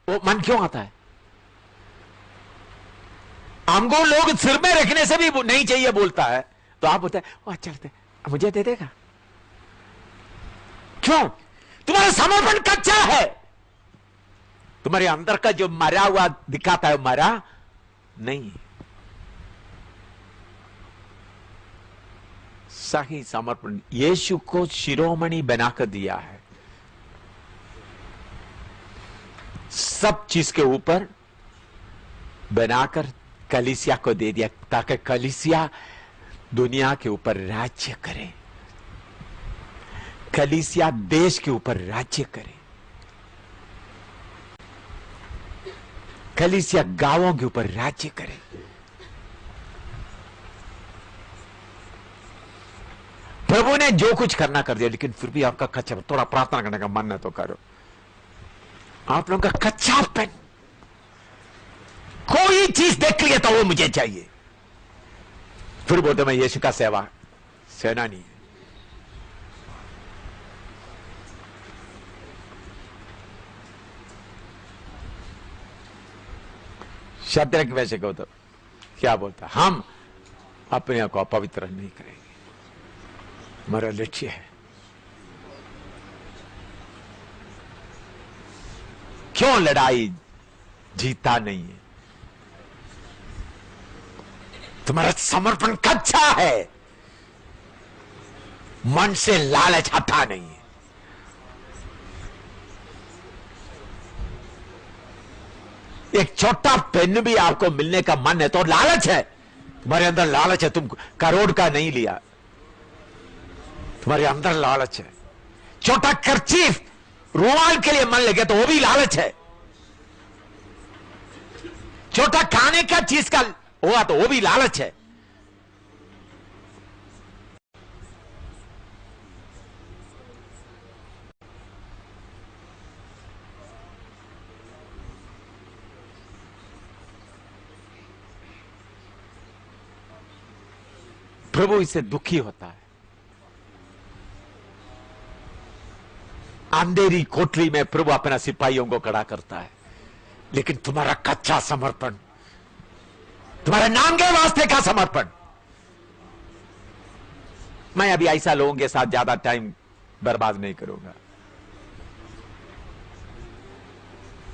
वो मन क्यों आता है? हमको लोग सिर में रखने से भी नहीं चाहिए बोलता है, तो आप बोलते हैं चलते मुझे दे देगा। क्यों? तुम्हारा समर्पण कच्चा है। तुम्हारे अंदर का जो मरा हुआ दिखाता है, मरा नहीं। सही समर्पण यीशु को शिरोमणि बनाकर दिया है, सब चीज के ऊपर बनाकर कलीसिया को दे दिया, ताकि कलीसिया दुनिया के ऊपर राज्य करे, कलीसिया देश के ऊपर राज्य करे, कलीसिया गांवों के ऊपर राज्य करे। प्रभु ने जो कुछ करना कर दिया, लेकिन फिर भी आपका कच्चा, थोड़ा प्रार्थना करने का मन है तो करो। आप लोगों का कच्चापन, कोई चीज देख लिया तो वो मुझे चाहिए, फिर बोलते मैं यीशु का सेनानी है। शत्रक वैसे कहो तो क्या बोलता, हम अपने आप को अपवित्र नहीं करेंगे, हमारा लक्ष्य है। क्यों लड़ाई जीता नहीं है? तुम्हारा समर्पण कच्चा है, मन से लालच हटा नहीं है। एक छोटा पेन भी आपको मिलने का मन है तो लालच है, तुम्हारे अंदर लालच है। तुम करोड़ का नहीं लिया, तुम्हारे अंदर लालच है। छोटा कर्चीफ रुमाल के लिए मन लगे तो वो भी लालच है। छोटा खाने का चीज का हुआ तो वो भी लालच है। प्रभु इससे दुखी होता है। अंधेरी कोठरी में प्रभु अपना सिपाहियों को खड़ा करता है, लेकिन तुम्हारा कच्चा समर्पण, तुम्हारे नाम के वास्ते का समर्पण। मैं अभी ऐसा लोगों के साथ ज्यादा टाइम बर्बाद नहीं करूंगा,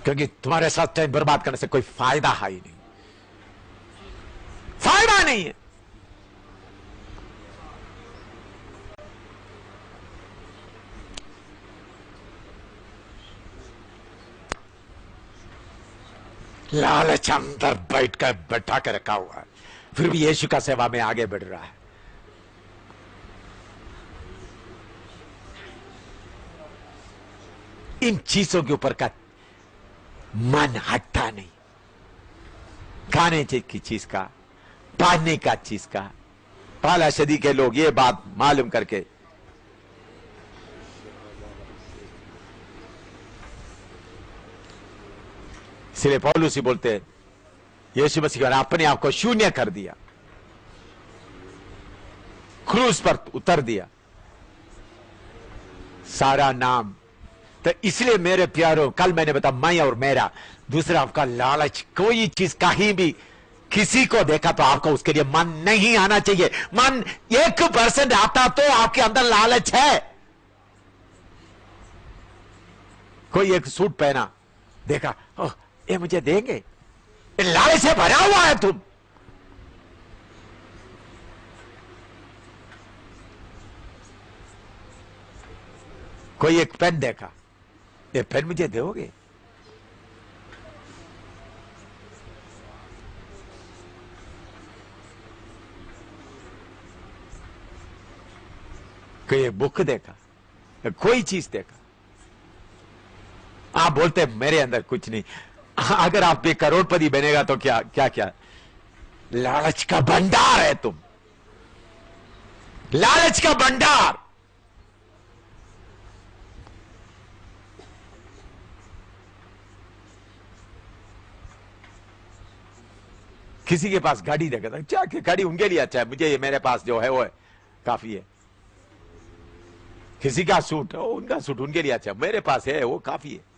क्योंकि तुम्हारे साथ टाइम बर्बाद करने से कोई फायदा है ही नहीं, फायदा नहीं है। लालच अंदर बैठा के रखा हुआ है, फिर भी यीशु का सेवा में आगे बढ़ रहा है। इन चीजों के ऊपर का मन हटता नहीं, खाने की चीज का, पहनने का चीज का। पहला सदी के लोग ये बात मालूम करके इसलिए पौलुस ही बोलते हैं, यीशु मसीह ने अपने आप को शून्य कर दिया, क्रूस पर उतर दिया, सारा नाम। तो इसलिए मेरे प्यारों, कल मैंने बताया मैं और मेरा, दूसरा आपका लालच। कोई चीज कहीं भी किसी को देखा तो आपको उसके लिए मन नहीं आना चाहिए। मन 1% आता तो आपके अंदर लालच है। कोई एक सूट पहना, देखा ओह ये मुझे देंगे, लालच से भरा हुआ है तुम। कोई एक पेन देखा, ये पेन मुझे दोगे, कोई एक बुक देखा, कोई चीज देखा, आप बोलते मेरे अंदर कुछ नहीं। अगर आप भी करोड़पति बनेगा तो क्या क्या क्या, लालच का भंडार है तुम, लालच का भंडार। किसी के पास गाड़ी देखा था, क्या गाड़ी उनके लिए अच्छा है, मुझे ये मेरे पास जो है वो है काफी है। किसी का सूट, उनका सूट उनके लिए अच्छा, मेरे पास है वो काफी है।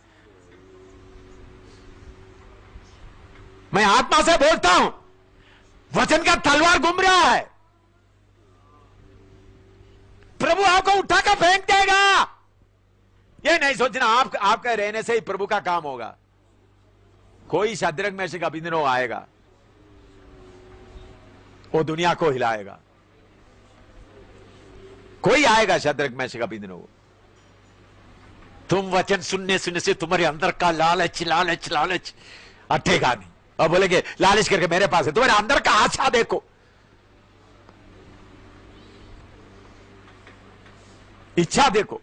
मैं आत्मा से बोलता हूं, वचन का तलवार घूम रहा है। प्रभु आपको उठाकर फेंक देगा। ये नहीं सोचना आपके रहने से ही प्रभु का काम होगा। कोई शद्रक मेशक अबेदनगो आएगा, वो दुनिया को हिलाएगा। कोई आएगा शद्रक मेशक अबेदनगो। तुम वचन सुनने सुनने से तुम्हारे अंदर का लालच लालच लालच हटेगा नहीं। और बोलेंगे लालच करके मेरे पास है, तुम्हारे अंदर का आशा देखो, इच्छा देखो।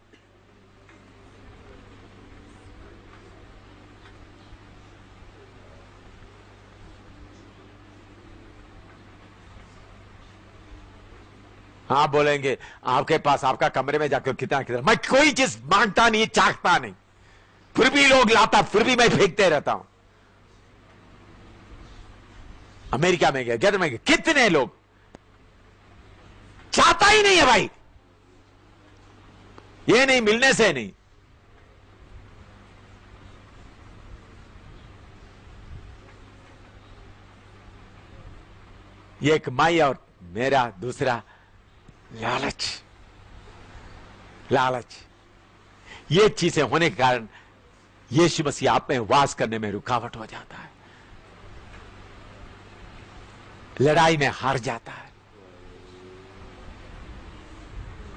आप बोलेंगे आपके पास आपका कमरे में जाकर कितना कितना, मैं कोई चीज मांगता नहीं, चाहता नहीं, फिर भी लोग लाता, फिर भी मैं फेंकते रहता हूं। अमेरिका में गया, गैर में गया, कितने लोग चाहता ही नहीं है भाई, ये नहीं मिलने से नहीं। ये एक माई और मेरा, दूसरा लालच। लालच, ये चीजें होने के कारण यीशु मसीह आप में वास करने में रुकावट हो जाता है, लड़ाई में हार जाता है।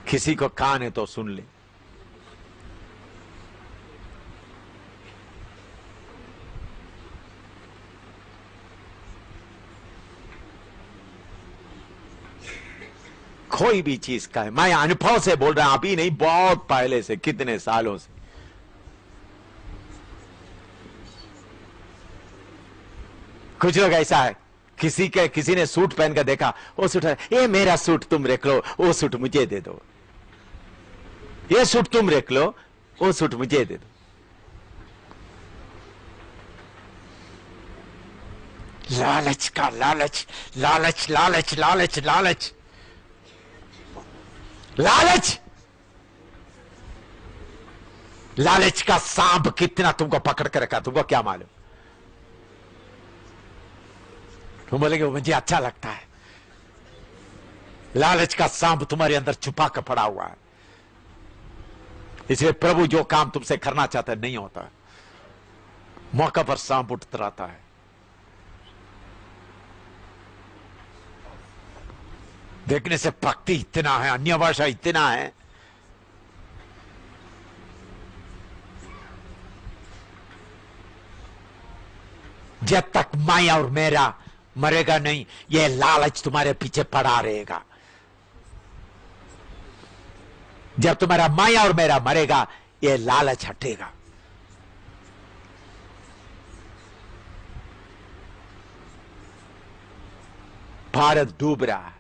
किसी को कान है तो सुन ले। कोई भी चीज का है, मैं अनुभव से बोल रहा हूं, अभी नहीं, बहुत पहले से, कितने सालों से। कुछ लोग ऐसा है, किसी ने सूट पहन कर देखा, वो सूट है, ये मेरा सूट तुम रख लो, वो सूट मुझे दे दो, ये सूट तुम रख लो, वो सूट मुझे दे दो। लालच का लालच, लालच लालच लालच लालच लालच। लालच का सांप कितना तुमको पकड़ कर रखा, तुमको क्या मालूम। तुम बोलेंगे मुझे अच्छा लगता है। लालच का सांप तुम्हारे अंदर छुपा कर पड़ा हुआ है। इसलिए प्रभु जो काम तुमसे करना चाहता है नहीं होता। मौका पर सांप उठता रहता है। देखने से भक्ति इतना है, अन्य भाषा इतना है, जब तक मैं और मेरा मरेगा नहीं, ये लालच तुम्हारे पीछे पड़ा रहेगा। जब तुम्हारा मैं और मेरा मरेगा, ये लालच हटेगा। भारत डूब रहा है।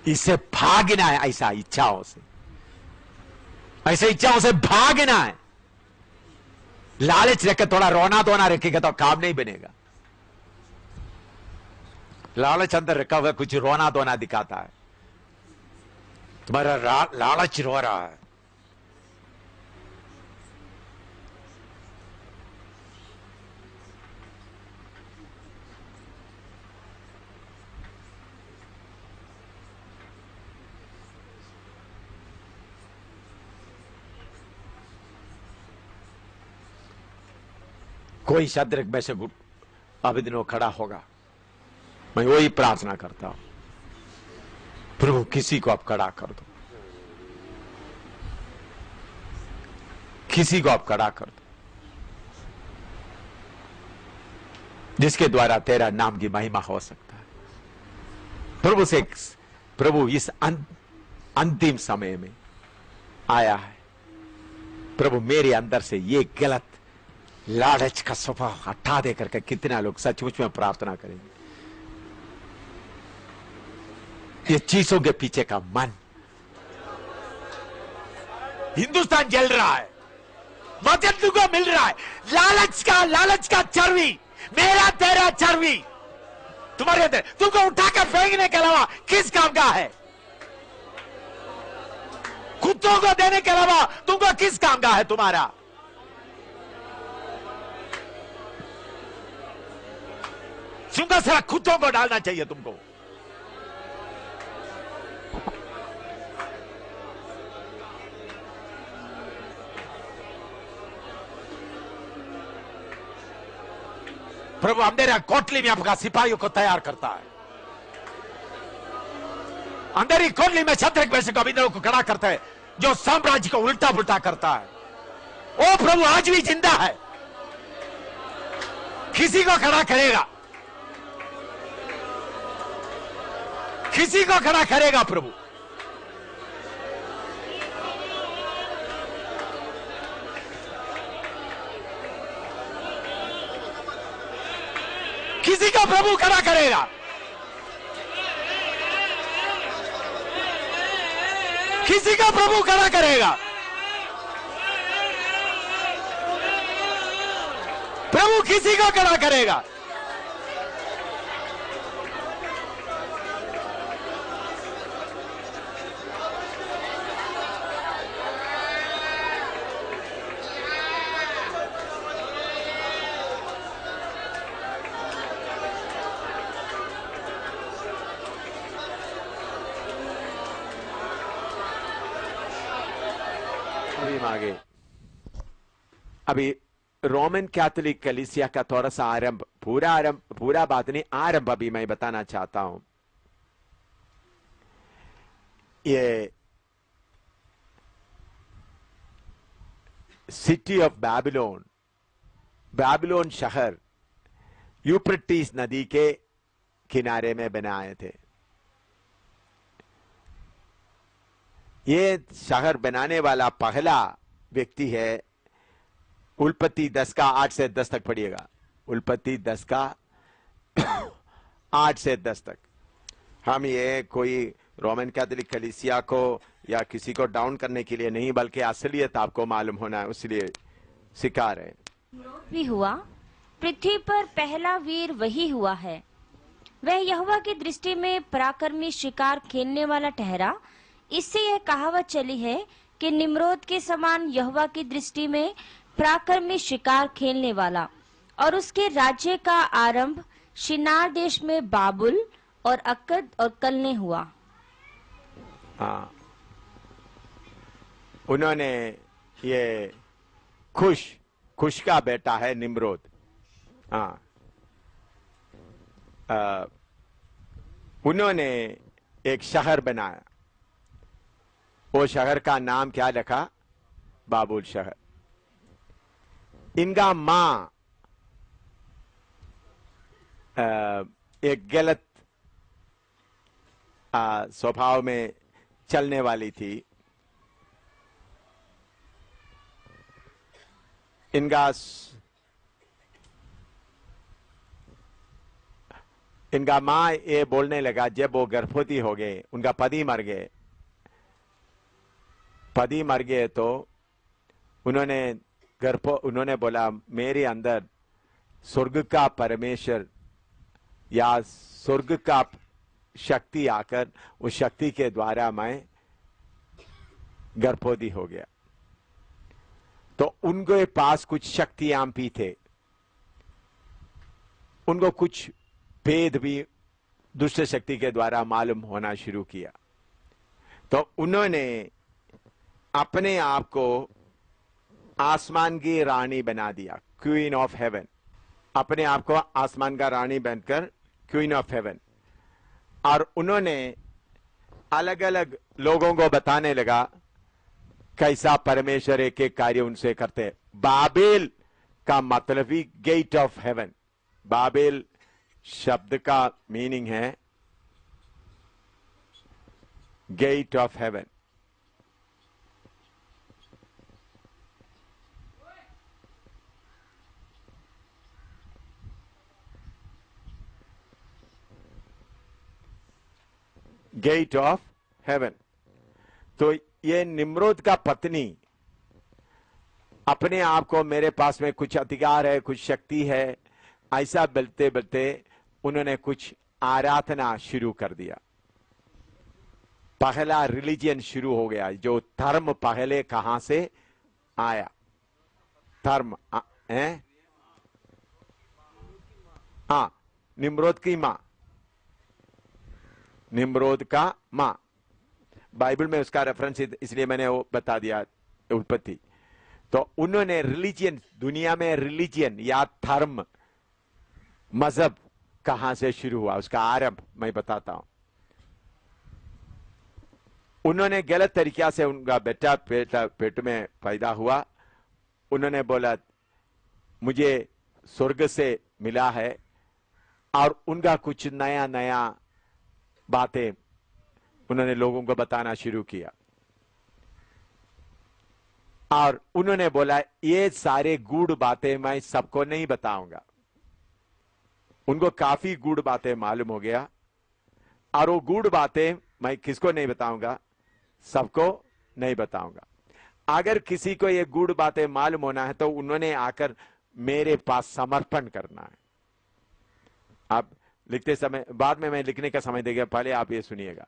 इससे भागना है, ऐसा इच्छाओं से, ऐसे इच्छाओं से भागना है। लालच रख के थोड़ा रोना धोना रखेगा तो काम नहीं बनेगा। लालच अंदर रखा हुआ कुछ रोना धोना दिखाता है। तुम्हारा लालच रो रहा है। कोई शद्रक में से अबेदनगो खड़ा होगा, मैं वही प्रार्थना करता हूं, प्रभु किसी को आप खड़ा कर दो, किसी को आप खड़ा कर दो, जिसके द्वारा तेरा नाम की महिमा हो सकता है। प्रभु इस अंतिम समय में आया है। प्रभु मेरे अंदर से ये गलत लालच का स्वभाव हटा दे करके कितना लोग सचमुच में प्रार्थना करेंगे। ये चीजों के पीछे का मन, हिंदुस्तान जल रहा है, वचन तुमको मिल रहा है। लालच का चर्बी, मेरा तेरा चर्बी तुम्हारे अंदर, तुमको उठाकर फेंकने के अलावा किस काम का है? कुत्तों को देने के अलावा तुमको किस काम का है तुम्हारा? तुमको सिर्फ कुत्तों को डालना चाहिए तुमको। प्रभु अंधेरा कोटली में आपका सिपाहियों को तैयार करता है। अंधेरी कोटली में शत्रु वैसे कविंदरों को खड़ा करता है जो साम्राज्य को उल्टा पुल्टा करता है। ओ प्रभु आज भी जिंदा है, किसी को खड़ा करेगा, किसी को खड़ा करेगा प्रभु। किसी का प्रभु खड़ा करेगा। किसी का प्रभु खड़ा करेगा। प्रभु किसी को खड़ा करेगा। आगे अभी रोमन कैथोलिक कलीसिया का थोड़ा सा आरंभ, पूरा बात नहीं, आरंभ अभी मैं बताना चाहता हूं। ये सिटी ऑफ बैबिलोन, बैबिलोन शहर यूफ्रेटिस नदी के किनारे में बनाए थे। ये शहर बनाने वाला पहला व्यक्ति है उल्पत्ति 10 का 8 से 10 तक पढ़िएगा। उल्पत्ति 10 का 8 से 10 तक। हम ये कोई रोमन कैथोलिक कलीसिया को या किसी को डाउन करने के लिए नहीं, बल्कि असलियत आपको मालूम होना है, इसलिए सिखा रहे। भी हुआ, पृथ्वी पर पहला वीर वही हुआ है। वह यहोवा की दृष्टि में पराक्रमी शिकार खेलने वाला ठहरा। इससे यह कहावत चली है कि निम्रोद के समान यहोवा की दृष्टि में पराक्रमी शिकार खेलने वाला। और उसके राज्य का आरंभ शिनार देश में बाबुल और अक्कद और कलने हुआ। हाँ, उन्होंने ये खुश का बेटा है निम्रोद। हाँ, उन्होंने एक शहर बनाया। वो शहर का नाम क्या रखा? बाबुल शहर। इनका मां एक गलत स्वभाव में चलने वाली थी। इनका मां ये बोलने लगा, जब वो गर्भवती हो गए, उनका पति मर गए। पति मर गए तो उन्होंने बोला, मेरे अंदर स्वर्ग का परमेश्वर या स्वर्ग का शक्ति आकर उस शक्ति के द्वारा मैं गर्भवती हो गया। तो उनके पास कुछ शक्तियां भी थे, उनको कुछ भेद भी दुष्ट शक्ति के द्वारा मालूम होना शुरू किया। तो उन्होंने अपने आप को आसमान की रानी बना दिया, क्वीन ऑफ हेवन। अपने आप को आसमान का रानी बनकर क्वीन ऑफ हेवन। और उन्होंने अलग अलग लोगों को बताने लगा कैसा परमेश्वर एक एक कार्य उनसे करते। बाबेल का मतलब ही गेट ऑफ हेवन। बाबेल शब्द का मीनिंग है gate of heaven. Gate of heaven. तो ये निम्रोद का पत्नी अपने आप को, मेरे पास में कुछ अधिकार है, कुछ शक्ति है, ऐसा बोलते बोलते उन्होंने कुछ आराधना शुरू कर दिया। पहला रिलीजियन शुरू हो गया। जो धर्म पहले कहां से आया? धर्म है हाँ, निम्रोद की मां, निम्रोद का मां। बाइबल में उसका रेफरेंस इसलिए मैंने वो बता दिया, उत्पत्ति। तो उन्होंने रिलीजियन, दुनिया में रिलीजियन या धर्म, मजहब कहां से शुरू हुआ, उसका आरंभ मैं बताता हूं। उन्होंने गलत तरीका से, उनका बेटा पेट में पैदा हुआ, उन्होंने बोला मुझे स्वर्ग से मिला है, और उनका कुछ नया नया बातें उन्होंने लोगों को बताना शुरू किया। और उन्होंने बोला ये सारे गूढ़ बातें मैं सबको नहीं बताऊंगा। उनको काफी गूढ़ बातें मालूम हो गया, और वो गूढ़ बातें मैं किसको नहीं बताऊंगा? सबको नहीं बताऊंगा। अगर किसी को ये गूढ़ बातें मालूम होना है तो उन्होंने आकर मेरे पास समर्पण करना है। आप लिखते समय, बाद में मैं लिखने का समय देगा, पहले आप ये सुनिएगा।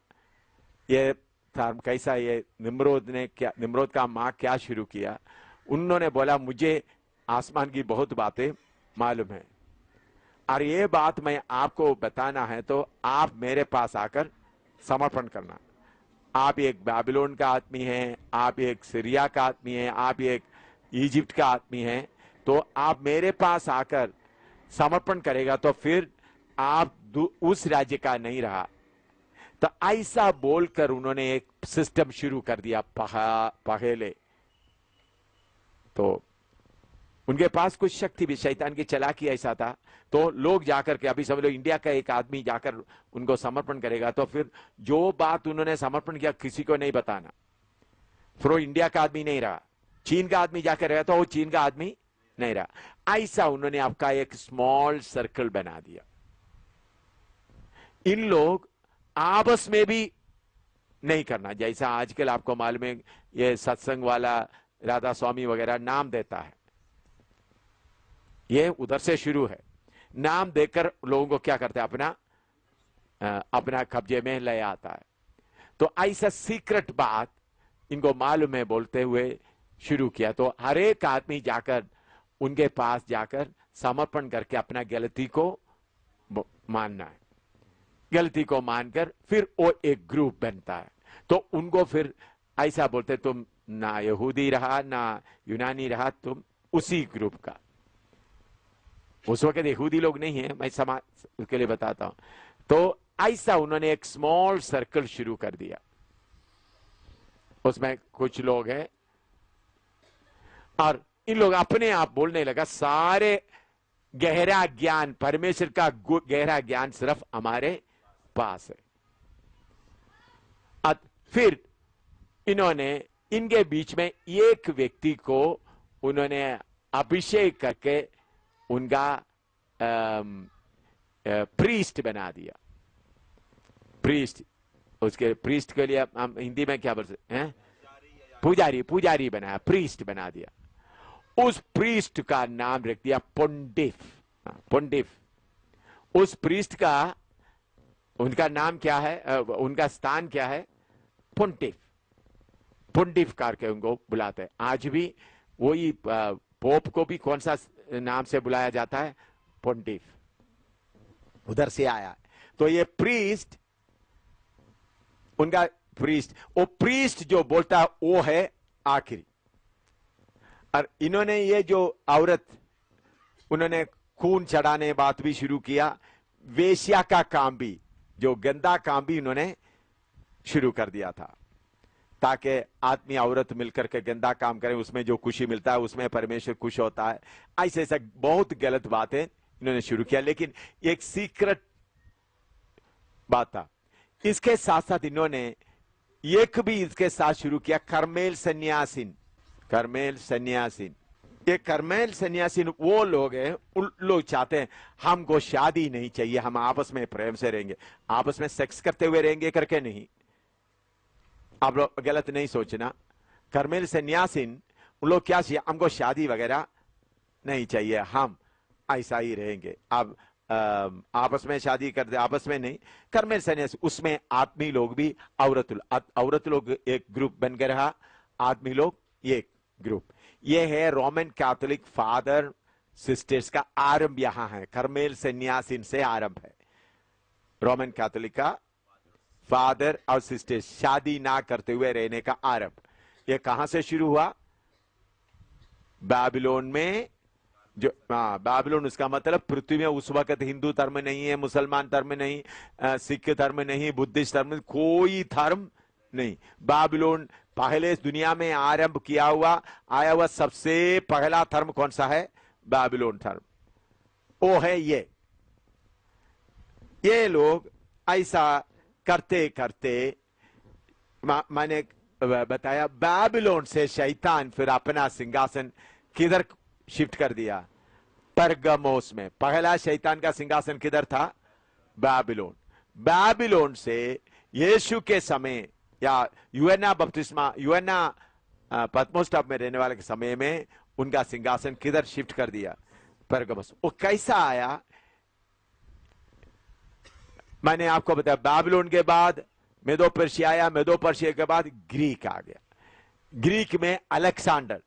ये धर्म कैसा, ये निम्रोद का मां क्या शुरू किया? उन्होंने बोला मुझे आसमान की बहुत बातें मालूम है, और ये बात मैं आपको बताना है, तो आप मेरे पास आकर समर्पण करना। आप एक बाबिलोन का आदमी हैं, आप एक सीरिया का आदमी हैं, आप एक इजिप्ट का आदमी हैं, तो आप मेरे पास आकर समर्पण करेगा तो फिर आप उस राज्य का नहीं रहा। तो ऐसा बोलकर उन्होंने एक सिस्टम शुरू कर दिया पहले। तो उनके पास कुछ शक्ति भी, शैतान की चालाकी ऐसा था। तो लोग जाकर के, अभी समझ लो इंडिया का एक आदमी जाकर उनको समर्पण करेगा तो फिर जो बात उन्होंने समर्पण किया किसी को नहीं बताना। फिर वो इंडिया का आदमी नहीं रहा, चीन का आदमी जाकर रहा तो वो चीन का आदमी नहीं रहा। ऐसा उन्होंने आपका एक स्मॉल सर्कल बना दिया। इन लोग आपस में भी नहीं करना, जैसा आजकल आपको मालूम है ये सत्संग वाला राधा स्वामी वगैरह नाम देता है, ये उधर से शुरू है। नाम देकर लोगों को क्या करते हैं, अपना कब्जे में ले आता है। तो ऐसा सीक्रेट बात इनको मालूम है बोलते हुए शुरू किया। तो हर एक आदमी जाकर उनके पास जाकर समर्पण करके अपना गलती को मानना है। गलती को मानकर फिर वो एक ग्रुप बनता है। तो उनको फिर ऐसा बोलते, तुम ना यहूदी रहा ना यूनानी रहा, तुम उसी ग्रुप का। उस वक्त यहूदी लोग नहीं है, मैं समाज उसके लिए बताता हूं। तो ऐसा उन्होंने एक स्मॉल सर्कल शुरू कर दिया, उसमें कुछ लोग हैं, और इन लोग अपने आप बोलने लगा सारे गहरा ज्ञान, परमेश्वर का गहरा ज्ञान सिर्फ हमारे पास है। फिर इन्होंने इनके बीच में एक व्यक्ति को उन्होंने अभिषेक करके उनका प्रीस्ट बना दिया। प्रीस्ट, उसके प्रीस्ट के लिए हम हिंदी में क्या बोल सकते हैं? पुजारी बनाया, प्रीस्ट बना दिया। उस प्रीस्ट का नाम रख दिया पुंडिफ। उस प्रीस्ट का उनका नाम क्या है, उनका स्थान क्या है? पुंडिफ करके उनको बुलाते हैं। आज भी वही पोप को भी कौन सा नाम से बुलाया जाता है? पुंडिफ, उधर से आया। तो ये प्रीस्ट, उनका प्रीस्ट, वो प्रीस्ट जो बोलता है वो है आखिरी। और इन्होंने ये जो औरत, उन्होंने खून चढ़ाने बात भी शुरू किया। वेश्या का काम भी, जो गंदा काम भी उन्होंने शुरू कर दिया था, ताकि आदमी औरत मिलकर के गंदा काम करें, उसमें जो खुशी मिलता है उसमें परमेश्वर खुश होता है। ऐसे ऐसा बहुत गलत बातें इन्होंने शुरू किया। लेकिन एक सीक्रेट बात था। इसके साथ साथ इन्होंने एक भी इसके साथ शुरू किया, कर्मेल सन्यासीन। ये कर्मेल सन्यासीन वो लोग हैं, उन लोग चाहते हैं हमको शादी नहीं चाहिए, हम आपस में प्रेम से रहेंगे, आपस में सेक्स करते हुए रहेंगे करके नहीं। आप लोग गलत नहीं सोचना। कर्मेल सन्यासीन उन लोग क्या चाहिए, हमको शादी वगैरह नहीं चाहिए, हम ऐसा ही रहेंगे। अब आपस में शादी करते, आपस में नहीं, कर्मेल सन्यासी, उसमें आदमी लोग भी औरत लोग एक ग्रुप बन के रहा, आदमी लोग ये ग्रुप। ये है रोमन कैथोलिक फादर सिस्टर्स का आरंभ यहां है, कर्मेल सन्यासीन से आरंभ है। रोमन कैथोलिक का फादर और सिस्टर्स शादी ना करते हुए रहने का आरंभ, ये कहां से शुरू हुआ? बाबिलोन में। जो बाबिलोन, उसका मतलब पृथ्वी में उस वक्त हिंदू धर्म नहीं है, मुसलमान धर्म नहीं, सिख धर्म नहीं, बुद्धिस्ट धर्म, कोई धर्म नहीं। बाबिलोन पहले इस दुनिया में आरंभ किया हुआ आया हुआ सबसे पहला धर्म कौन सा है? बाबिलोन धर्म। वो है ये लोग ऐसा करते करते, मैंने बताया, बाबिलोन से शैतान फिर अपना सिंहासन किधर शिफ्ट कर दिया? परगमोस में। पहला शैतान का सिंहासन किधर था? बाबिलोन। बाबिलोन से यीशु के समय या यूहन्ना बपतिस्मा, यूहन्ना पतमोस टाप में रहने वाले के समय में उनका सिंहासन किधर शिफ्ट कर दिया? परगमोस। वो कैसा आया? मैंने आपको बताया, बाबिलोन के बाद मेदो पर्शिया आया, मेदो पर्शिया के बाद ग्रीक आ गया। ग्रीक में अलेक्जेंडर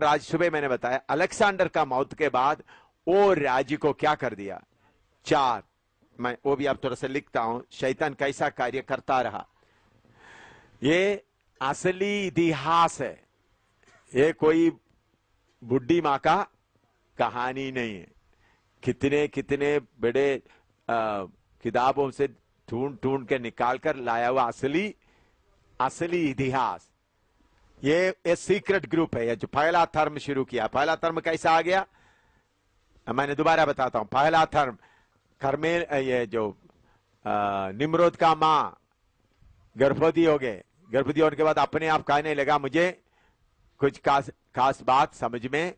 आज सुबह मैंने बताया, अलेक्जेंडर का मौत के बाद वो राज्य को क्या कर दिया? 4, मैं वो भी आप थोड़ा सा लिखता हूं, शैतान कैसा कार्य करता रहा। ये असली इतिहास है, ये कोई बुढ़ी मां का कहानी नहीं है। कितने कितने बड़े किताबों से ढूंढ के निकाल कर लाया हुआ असली इतिहास। ये सीक्रेट ग्रुप है, ये जो पहला धर्म शुरू किया। पहला धर्म कैसा आ गया? मैंने दोबारा बताता हूं। पहला धर्म कर्मेल, ये जो निम्रोद का मां गर्भवती हो गए, गर्भवती होने के बाद अपने आप कहने लगा, मुझे कुछ खास बात समझ में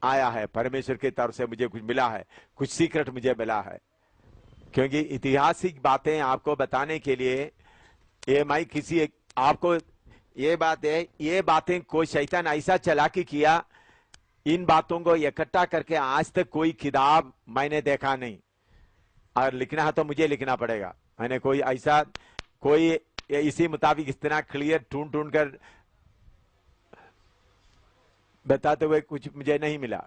आया है, परमेश्वर की तरफ से मुझे कुछ मिला है, कुछ सीक्रेट मुझे मिला है। क्योंकि ऐतिहासिक बातें आपको बताने के लिए ये मैं किसी आपको ये बात है, ये बातें कोई शैतान ऐसा चालाकी किया, इन बातों को इकट्ठा करके आज तक कोई किताब मैंने देखा नहीं। अगर लिखना है तो मुझे लिखना पड़ेगा। मैंने कोई ऐसा कोई इसी मुताबिक इस तरह क्लियर ढूंढ कर बताते हुए कुछ मुझे नहीं मिला।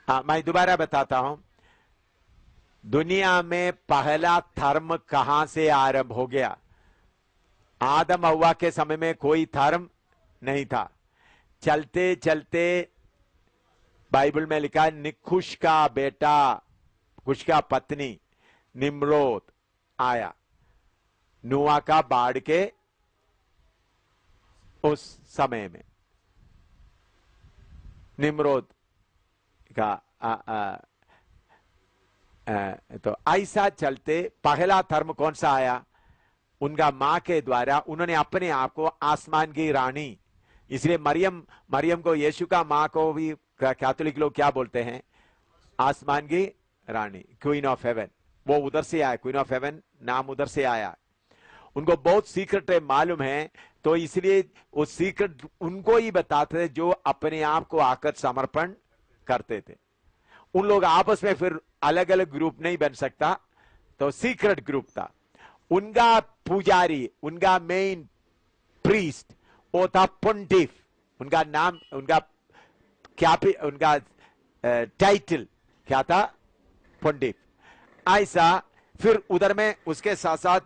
मैं दोबारा बताता हूं, दुनिया में पहला धर्म कहां से आरंभ हो गया? आदम हव्वा के समय में कोई धर्म नहीं था। चलते चलते बाइबल में लिखा है, निकुश का बेटा, कुश का पत्नी निम्रोद आया नूआ का बाढ़ के उस समय में। निम्रोद का तो ऐसा चलते पहला धर्म कौन सा आया? उनका मां के द्वारा उन्होंने अपने आप को आसमान की रानी, इसलिए मरियम को, यीशु का मां को भी कैथोलिक लोग क्या बोलते हैं? आसमान की रानी, क्वीन ऑफ हेवन। वो उधर से आया, क्वीन ऑफ हेवन नाम उधर से आया। उनको बहुत सीक्रेट मालूम है, तो इसलिए वो सीक्रेट उनको ही बताते थे जो अपने आप को आकर समर्पण करते थे। उन लोग आपस में फिर अलग अलग ग्रुप नहीं बन सकता, तो सीक्रेट ग्रुप था। उनका पुजारी, उनका मेन प्रीस्ट वो था पोंटिफ। उनका नाम, उनका टाइटल क्या था? पोंटिफ। ऐसा फिर उधर में उसके साथ साथ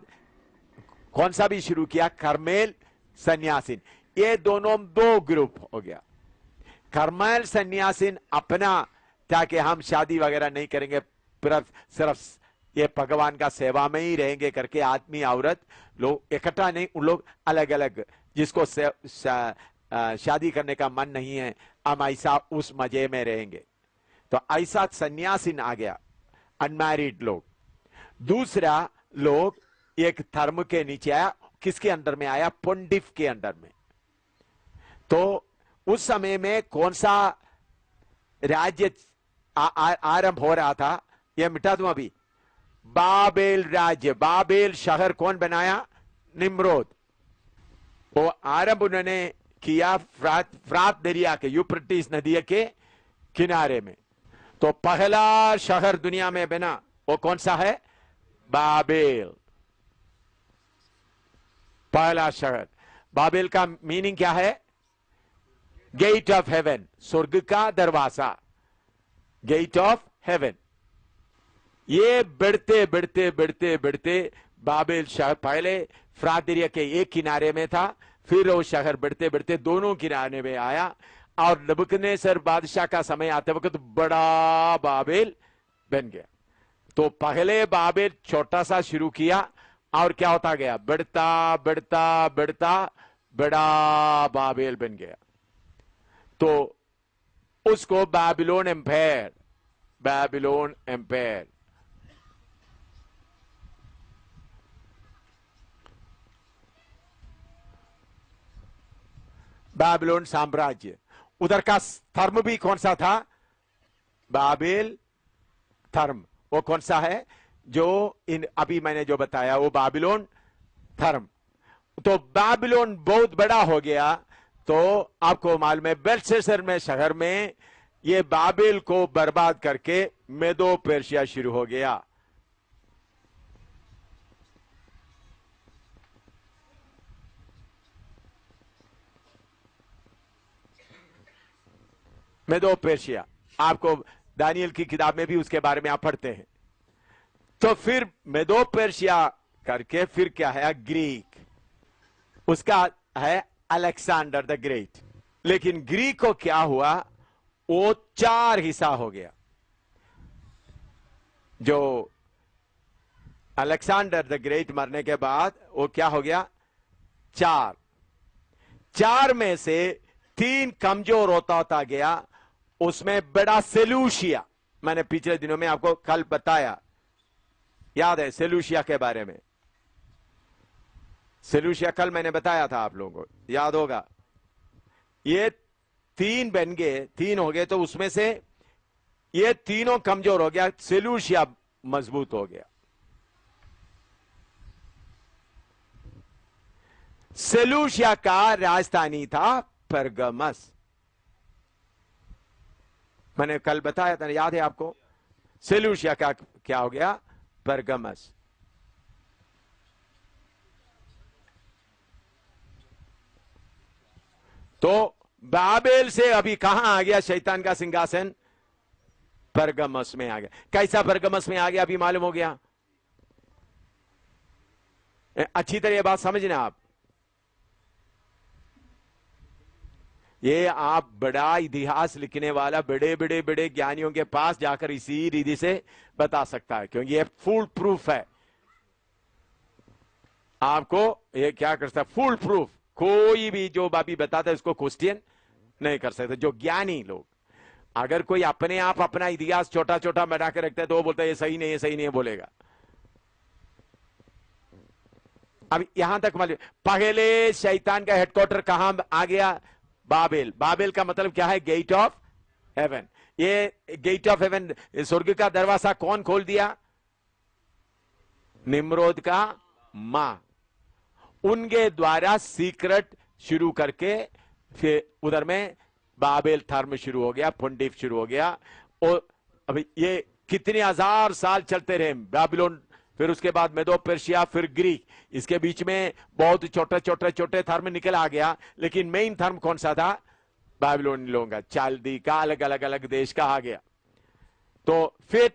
कौन सा भी शुरू किया? कर्मेल सन्यासीन। ये दोनों दो ग्रुप हो गया। कर्मेल सन्यासीन अपना, ताकि हम शादी वगैरह नहीं करेंगे, सिर्फ ये भगवान का सेवा में ही रहेंगे करके आदमी औरत लोग इकट्ठा नहीं, उन लोग अलग अलग, जिसको शादी करने का मन नहीं है हम ऐसा उस मजे में रहेंगे। तो ऐसा सन्यासीन आ गया, अनमैरिड लोग। दूसरा लोग एक धर्म के नीचे आया, किसके अंडर में आया? पोंटिफ के अंडर में। तो उस समय में कौन सा राज्य आरंभ हो रहा था? यह मिटा दूं अभी। बाबेल राज्य, बाबेल शहर कौन बनाया? निम्रोद। वो आरंभ उन्होंने किया फ्रात दरिया के, यूफ्रेटिस नदी के किनारे में। तो पहला शहर दुनिया में बना वो कौन सा है? बाबेल। पहला शहर। बाबेल का मीनिंग क्या है? गेट ऑफ हेवन, स्वर्ग का दरवाजा, गेट ऑफ हेवन। ये बढ़ते बढ़ते बढ़ते बढ़ते बाबेल शहर पहले फ्रात दरिया के एक किनारे में था, फिर वो शहर बढ़ते बढ़ते दोनों किनारे में आया, और नबूकदनेस्सर बादशाह का समय आते वक्त बड़ा बाबेल बन गया। तो पहले बाबेल छोटा सा शुरू किया और क्या होता गया? बढ़ता बढ़ता बढ़ता बड़ा बाबेल बन गया। तो उसको बाबिलोन एम्पायर, बाबिलोन एम्पायर। बाबिलोन साम्राज्य। उधर का धर्म भी कौन सा था? बाबेल धर्म। वो कौन सा है? जो इन अभी मैंने जो बताया वो बाबिलोन धर्म। तो बाबिलोन बहुत बड़ा हो गया। तो आपको मालूम है बेलशस्सर में शहर में ये बाबेल को बर्बाद करके मेदो पर्शिया शुरू हो गया। मेदो पर्शिया, आपको दानियल की किताब में भी उसके बारे में आप पढ़ते हैं। तो फिर मेदो पर्शिया करके फिर क्या है? ग्रीक। उसका है अलेक्जेंडर द ग्रेट। लेकिन ग्रीक को क्या हुआ? वो 4 हिस्सा हो गया। जो अलेक्जेंडर द ग्रेट मरने के बाद वो क्या हो गया? 4 में से 3 कमजोर होता गया। उसमें बड़ा सेलूशिया, मैंने पिछले दिनों में आपको कल बताया, याद है सेलूशिया के बारे में? सेलूशिया कल मैंने बताया था, आप लोगों को याद होगा। ये 3 बन गए, 3 हो गए, तो उसमें से ये तीनों कमजोर हो गया, सेलूशिया मजबूत हो गया। सेलूशिया का राजधानी था परगमस। मैंने कल बताया था, याद है आपको? सेलूशिया का क्या हो गया? परगमस। तो बाबेल से अभी कहां आ गया शैतान का सिंहासन? परगमस में आ गया। कैसा परगमस में आ गया अभी मालूम हो गया? अच्छी तरह यह बात समझना आप। ये आप बड़ा इतिहास लिखने वाला बड़े बड़े बड़े ज्ञानियों के पास जाकर इसी रीति से बता सकता है, क्योंकि ये फुल प्रूफ है। आपको ये क्या कर सकता? Full proof. कोई भी जो बाबी बताता है इसको क्वेश्चन नहीं कर सकते। जो ज्ञानी लोग, अगर कोई अपने आप अपना इतिहास छोटा छोटा बना के रखता है तो वो बोलता है ये सही नहीं, ये सही नहीं बोलेगा। अब यहां तक मालूम, पहले शैतान का हेडक्वार्टर कहां आ गया? बाबेल। बाबेल का मतलब क्या है? Gate of heaven. ये गेट ऑफ हेवन, स्वर्ग का दरवाजा कौन खोल दिया? निम्रोद का मां। उनके द्वारा सीक्रेट शुरू करके फिर उधर में बाबेल धर्म शुरू हो गया, पुंडिफ शुरू हो गया। और अभी ये कितने 1000 साल चलते रहे बाबिलोन, फिर उसके बाद मेदो पर्शिया, फिर ग्रीक। इसके बीच में बहुत छोटे छोटे छोटे धर्म निकल आ गया, लेकिन मेन धर्म कौन सा था? बाबिलोनी लोगों का, चाल्दी का, अलग अलग अलग देश का आ गया। तो फिर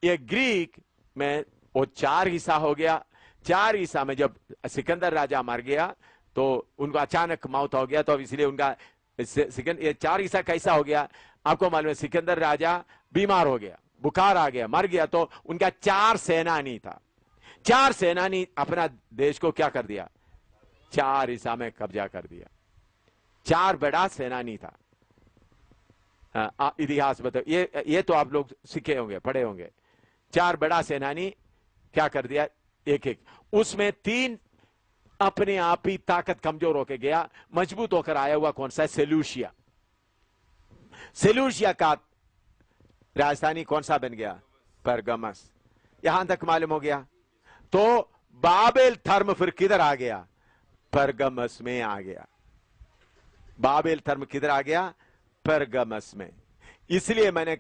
ये ग्रीक में वो 4 हिस्सा हो गया। 4 हिस्सा में जब सिकंदर राजा मर गया तो उनको अचानक मौत हो गया, तो इसलिए उनका ये 4 हिस्सा कैसा हो गया? आपको मालूम है, सिकंदर राजा बीमार हो गया, बुखार आ गया, मर गया। तो उनका 4 सेनानी था। 4 सेनानी अपना देश को क्या कर दिया? 4 हिस्सा में कब्जा कर दिया। 4 बड़ा सेनानी था। इतिहास बताओ, ये तो आप लोग सीखे होंगे, पढ़े होंगे। 4 बड़ा सेनानी क्या कर दिया? एक एक। उसमें 3 अपने आप ही ताकत कमजोर होकर गया, मजबूत होकर आया हुआ कौन सा है? सेलूशिया। सेलूशिया का राजधानी कौन सा बन गया? परगमस। यहां तक मालूम हो गया। तो बाबेल धर्म फिर किधर आ गया? परगमस में आ गया। बाबेल धर्म किधर आ गया? परगमस में। इसलिए मैंने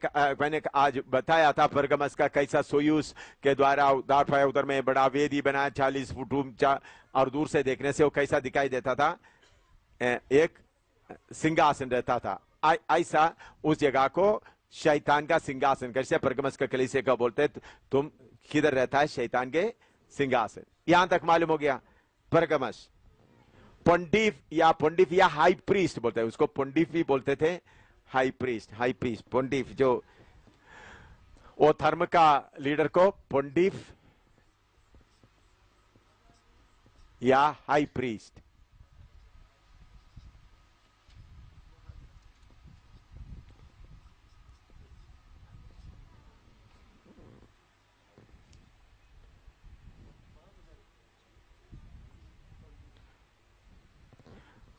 आज बताया था परगमस का कैसा सोयूस के द्वारा उद्धार पाया, उधर में बड़ा वेदी बनाया 40 फुट ऊंचा, और दूर से देखने से वो कैसा दिखाई देता था, एक सिंहासन रहता था। ऐसा उस जगह को शैतान का सिंहासन, कैसे परगमस का कलीसिया का बोलते तुम किधर रहता है, शैतान के सिंहासन। यहां तक मालूम हो गया। परगमस पंडित या हाई प्रीस्ट बोलते हैं उसको, पंडित भी बोलते थे, हाई प्रीस्ट पंडित, जो वो धर्म का लीडर को पंडित या हाई प्रीस्ट।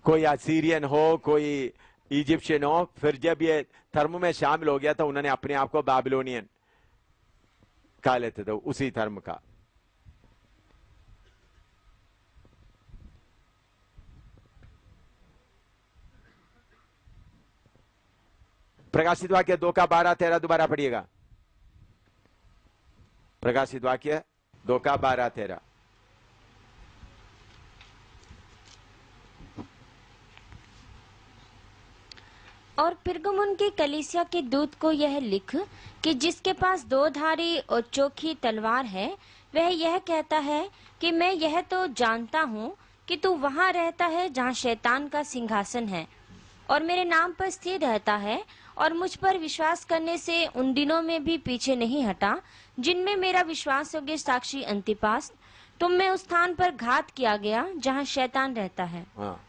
कोई असीरियन हो, कोई इजिप्शियन हो, फिर जब ये धर्म में शामिल हो गया तो उन्होंने अपने आप को बाबिलोनियन कह लेते थे, उसी धर्म का। प्रकाशित वाक्य 2:12-13 दोबारा पढ़िएगा। प्रकाशित वाक्य 2:12-13। और पिरगमुन की कलीसिया के दूत को यह लिख कि जिसके पास 2 धारी और चोखी तलवार है, वह यह कहता है कि मैं यह तो जानता हूँ कि तू वहाँ रहता है जहाँ शैतान का सिंहासन है, और मेरे नाम पर स्थिर रहता है, और मुझ पर विश्वास करने से उन दिनों में भी पीछे नहीं हटा जिनमें मेरा विश्वास योग्य साक्षी अंतिपास तुम में उस स्थान पर घात किया गया जहाँ शैतान रहता है। हाँ।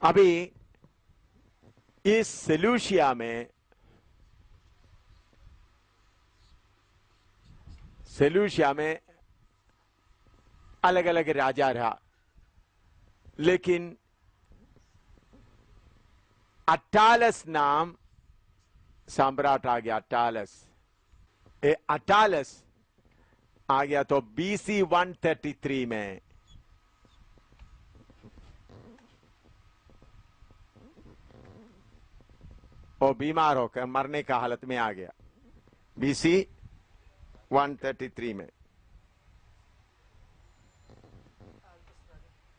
अभी इस सेलूशिया में अलग अलग राजा रहा, लेकिन अटालस नाम सम्राट आ गया। अटालस आ गया तो BC 133 में वो बीमार होकर मरने का हालत में आ गया। BC 133 में।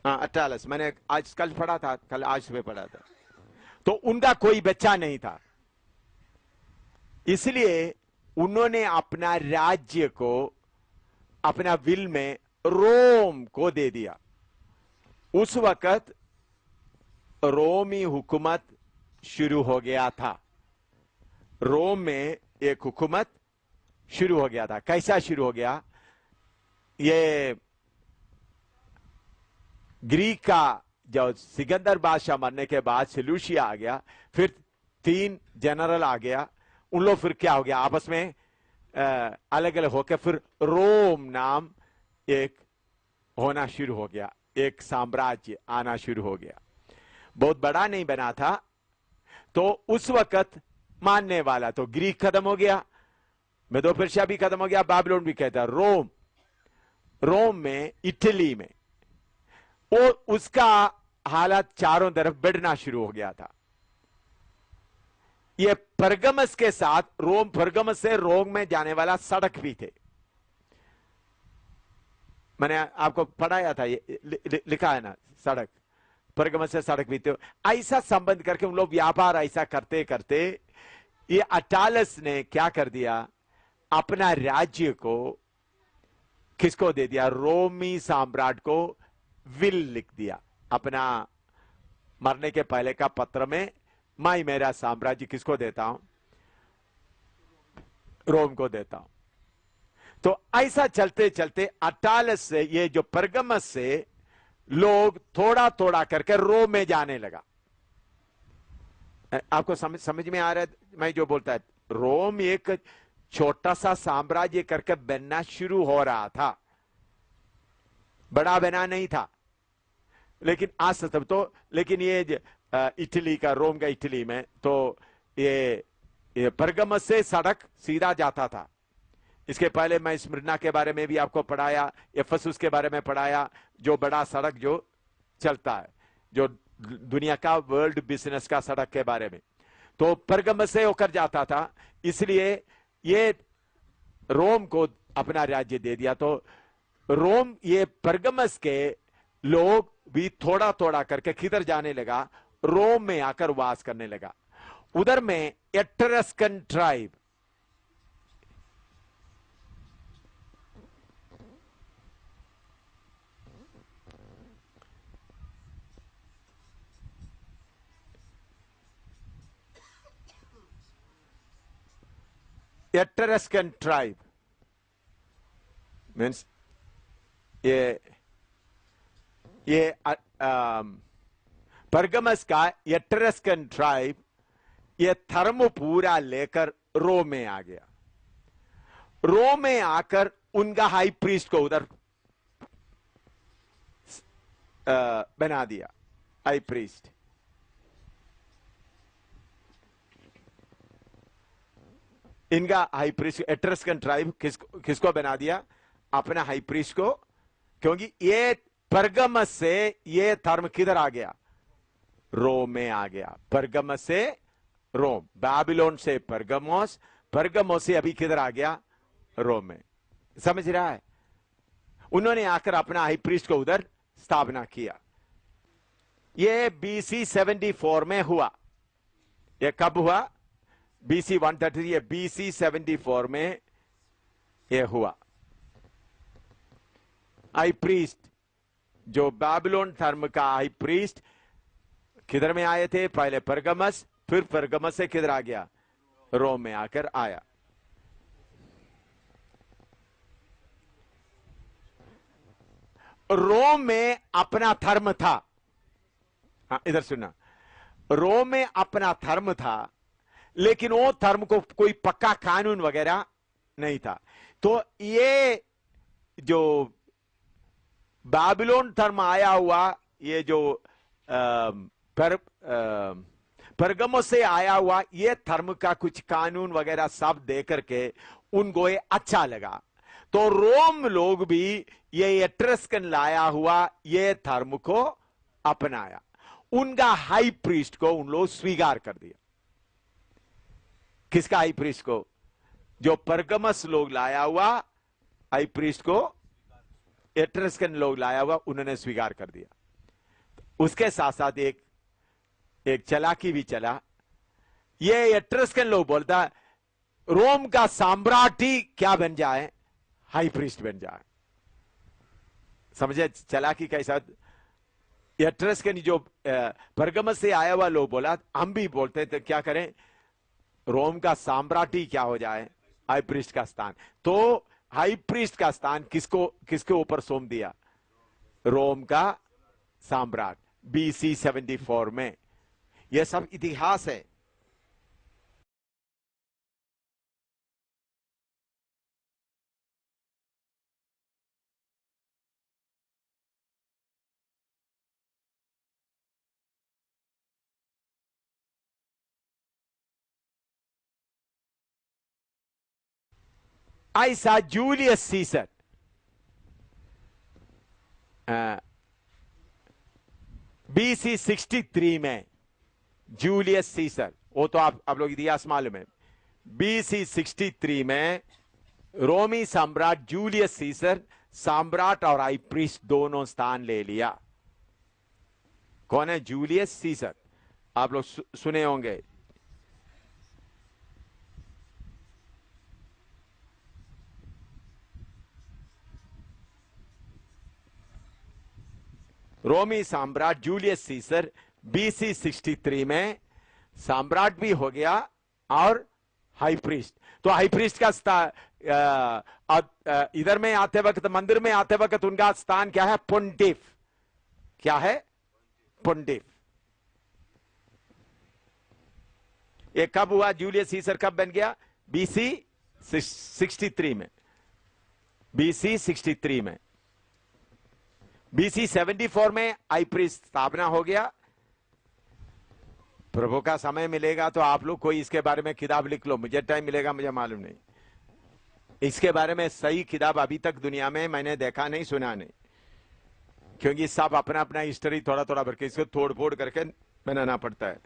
हाँ, अटालस मैंने आज कल पढ़ा था, कल आज सुबह पढ़ा था। तो उनका कोई बच्चा नहीं था, इसलिए उन्होंने अपना राज्य को अपना विल में रोम को दे दिया। उस वक्त रोमी हुकूमत शुरू हो गया था। रोम में एक हुकूमत शुरू हो गया था। कैसा शुरू हो गया? ये ग्रीक का जो सिकंदर बादशाह मरने के बाद सेलूसिया आ गया, फिर 3 जनरल आ गया, उन लोग फिर क्या हो गया आपस में अलग अलग होकर फिर रोम नाम एक होना शुरू हो गया, एक साम्राज्य आना शुरू हो गया। बहुत बड़ा नहीं बना था, तो उस वक्त मानने वाला तो ग्रीक खत्म हो गया, मेदो पर्शिया भी खत्म हो गया, बाबिलोन भी कहता है। रोम में, इटली में वो उसका हालत चारों तरफ बढ़ना शुरू हो गया था। ये परगमस के साथ परगमस से रोम में जाने वाला सड़क भी थे। मैंने आपको पढ़ाया था, ये लिखा है ना, सड़क, परगमस से सड़क भी थे। ऐसा संबंध करके उन लोग व्यापार ऐसा करते करते ये अटालस ने क्या कर दिया, अपना राज्य को किसको दे दिया? रोमी सम्राट को विल लिख दिया अपना मरने के पहले का पत्र में, मैं मेरा साम्राज्य किसको देता हूं? रोम को देता हूं। तो ऐसा चलते चलते अटालस से, ये जो परगमस से लोग थोड़ा थोड़ा करके रोम में जाने लगा। आपको समझ में आ रहा है मैं जो बोलता है? रोम एक छोटा सा साम्राज्य करके बनना शुरू हो रहा था, बड़ा बना नहीं था, लेकिन आज तब तो, लेकिन ये इटली का, रोम का इटली में तो ये परगमस से सड़क सीधा जाता था, इसके पहले मैं स्मिर्ना के बारे में भी आपको पढ़ाया, एफेसुस के बारे में पढ़ाया, जो बड़ा सड़क जो चलता है, जो दुनिया का वर्ल्ड बिजनेस का सड़क के बारे में। तो परगमस से होकर जाता था, इसलिए ये रोम को अपना राज्य दे दिया। तो रोम, ये परगमस के लोग भी थोड़ा थोड़ा करके किधर जाने लगा, रोम में आकर वास करने लगा। उधर में Etruscan tribe, Etruscan tribe means ये परगमस का एट्रस्कन ट्राइब ये धर्म पूरा लेकर रोम में आ गया। रोम में आकर उनका हाई प्रीस्ट को उधर बना दिया, हाई प्रीस्ट। इनका हाई प्रीस्ट एट्रस्कन ट्राइब किसको बना दिया, अपना हाई प्रीस्ट को, क्योंकि ये परगमस से ये धर्म किधर आ गया, रोम में आ गया। परगमस से रोम, बाबिलोन से परगमोस, परगमोस से अभी किधर आ गया, रोम में। समझ रहा है? उन्होंने आकर अपना हाई प्रीस्ट को उधर स्थापना किया। ये BC 74 में हुआ। ये कब हुआ? BC 133, ये BC 74 में ये हुआ। हाई प्रीस्ट, जो बाबिलोन धर्म का हाई प्रीस्ट किधर में आए थे, पहले परगमस, फिर परगमस से किधर आ गया, रोम में आकर आया। रोम में अपना धर्म था। हाँ, इधर सुनना, रोम में अपना धर्म था, लेकिन वो धर्म को कोई पक्का कानून वगैरह नहीं था। तो ये जो बाबिलोन धर्म आया हुआ, ये जो परगमोस से आया हुआ, ये धर्म का कुछ कानून वगैरह सब दे करके उनको ये अच्छा लगा। तो रोम लोग भी ये एट्रस्कन लाया हुआ ये धर्म को अपनाया। उनका हाई प्रीस्ट को उन लोग स्वीकार कर दिया। किसका हाई प्रीस्ट को? जो परगमस लोग लाया हुआ हाई प्रीस्ट को एट्रस्कन लोग लाया हुआ, उन्होंने स्वीकार कर दिया। उसके साथ साथ एक चालाकी भी चला। ये एट्रस्कन लोग बोलता रोम का सम्राट ही क्या बन जाए, हाई प्रीस्ट बन जाए। समझे चालाकी कैसा? एट्रस्कन जो परगमस से आया हुआ लोग बोला, हम भी बोलते थे क्या करें, रोम का सम्राट ही क्या हो जाए, हाई प्रीस्ट का स्थान। तो हाई प्रीस्ट का स्थान किसके ऊपर सौंप दिया? रोम का सम्राट, BC 74 में। यह सब इतिहास है। ऐसा जूलियस सीसर BC 63 में, जूलियस सीसर, वो तो आप लोग इतिहास मालूम है। BC 63 में रोमी सम्राट जूलियस सीसर सम्राट और हाई प्रीस्ट दोनों स्थान ले लिया। कौन है जूलियस सीसर? आप लोग सुने होंगे। रोमी सम्राट जूलियस सीसर BC 63 में सम्राट भी हो गया और हाई प्रीस्ट। तो हाई प्रीस्ट का इधर में आते वक्त, मंदिर में आते वक्त उनका स्थान क्या है? पुंटिफ। क्या है? पुंटिफ। ये कब हुआ? जूलियस सीसर कब बन गया? BC 63 में। BC 63 में। BC 74 में हाई प्रीस्ट स्थापना हो गया। प्रभु का समय मिलेगा तो आप लोग कोई इसके बारे में किताब लिख लो, मुझे टाइम मिलेगा, मुझे मालूम नहीं। इसके बारे में सही किताब अभी तक दुनिया में मैंने देखा नहीं, सुना नहीं, क्योंकि सब अपना अपना हिस्ट्री थोड़ा थोड़ा भर के इसको तोड़ फोड़ करके बनाना पड़ता है।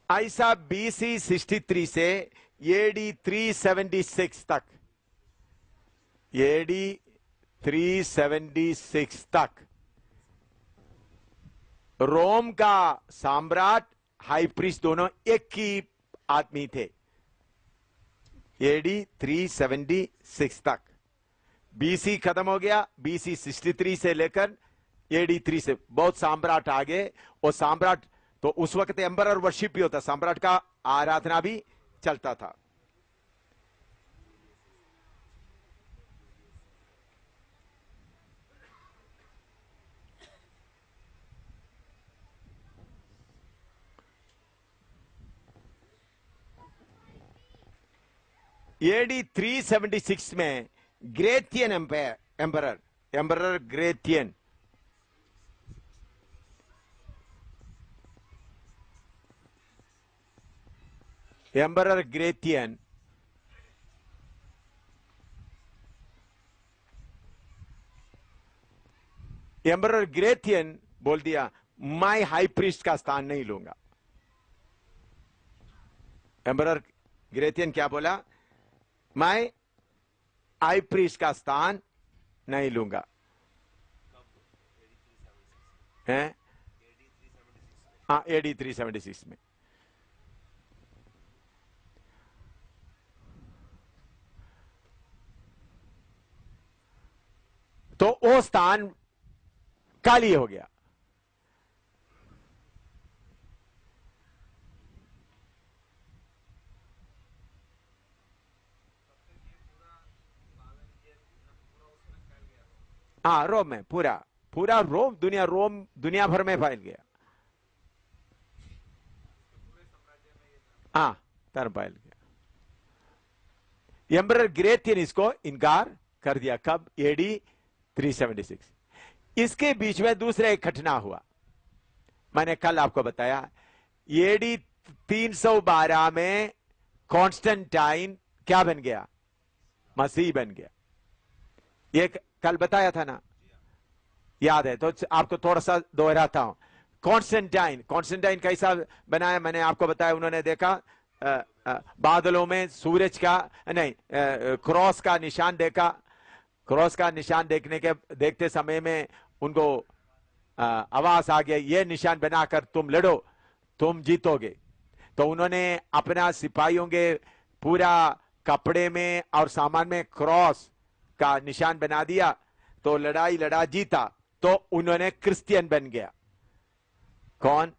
ऐसा BC 63 से AD 376 तक, AD 376 तक रोम का सम्राट हाई प्रीस्ट दोनों एक ही आदमी थे। AD 376 तक BC खत्म हो गया। BC 63 से लेकर AD 3 से बहुत सम्राट आ गए। और सम्राट तो उस वक्त एम्परर वर्शिप भी होता, सम्राट का आराधना भी चलता था। AD 376 में ग्रेथियन एम्परर ग्रेथियन एम्परर ग्रेथियन एम्परर ग्रेथियन बोल दिया, मैं हाई प्रीस्ट का स्थान नहीं लूंगा। एम्परर ग्रेथियन क्या बोला? मैं हाई प्रीस्ट का स्थान नहीं लूंगा। हैं? हाँ, AD 376 में। तो वो स्थान खाली हो गया। हाँ, रोम में पूरा पूरा रोम दुनिया भर में फैल गया। हाँ, धर्म फैल गया। एम्परर ग्रेथियन इसको इनकार कर दिया। कब? AD 376। इसके बीच में दूसरा एक घटना हुआ, मैंने कल आपको बताया। AD 312 में कॉन्स्टेंटाइन क्या बन गया? मसीह बन गया। ये कल बताया था ना, याद है? तो आपको थोड़ा सा दोहराता हूं। कॉन्स्टेंटाइन कैसा बनाया? मैंने आपको बताया, उन्होंने देखा बादलों में सूरज का नहीं, क्रॉस का निशान देखा। क्रॉस का निशान देखते समय में उनको आवाज आ गया, ये निशान बनाकर तुम लड़ो, तुम जीतोगे। तो उन्होंने अपना सिपाहियों के पूरा कपड़े में और सामान में क्रॉस का निशान बना दिया। तो लड़ाई लड़ा, जीता, तो उन्होंने क्रिश्चियन बन गया। कौन?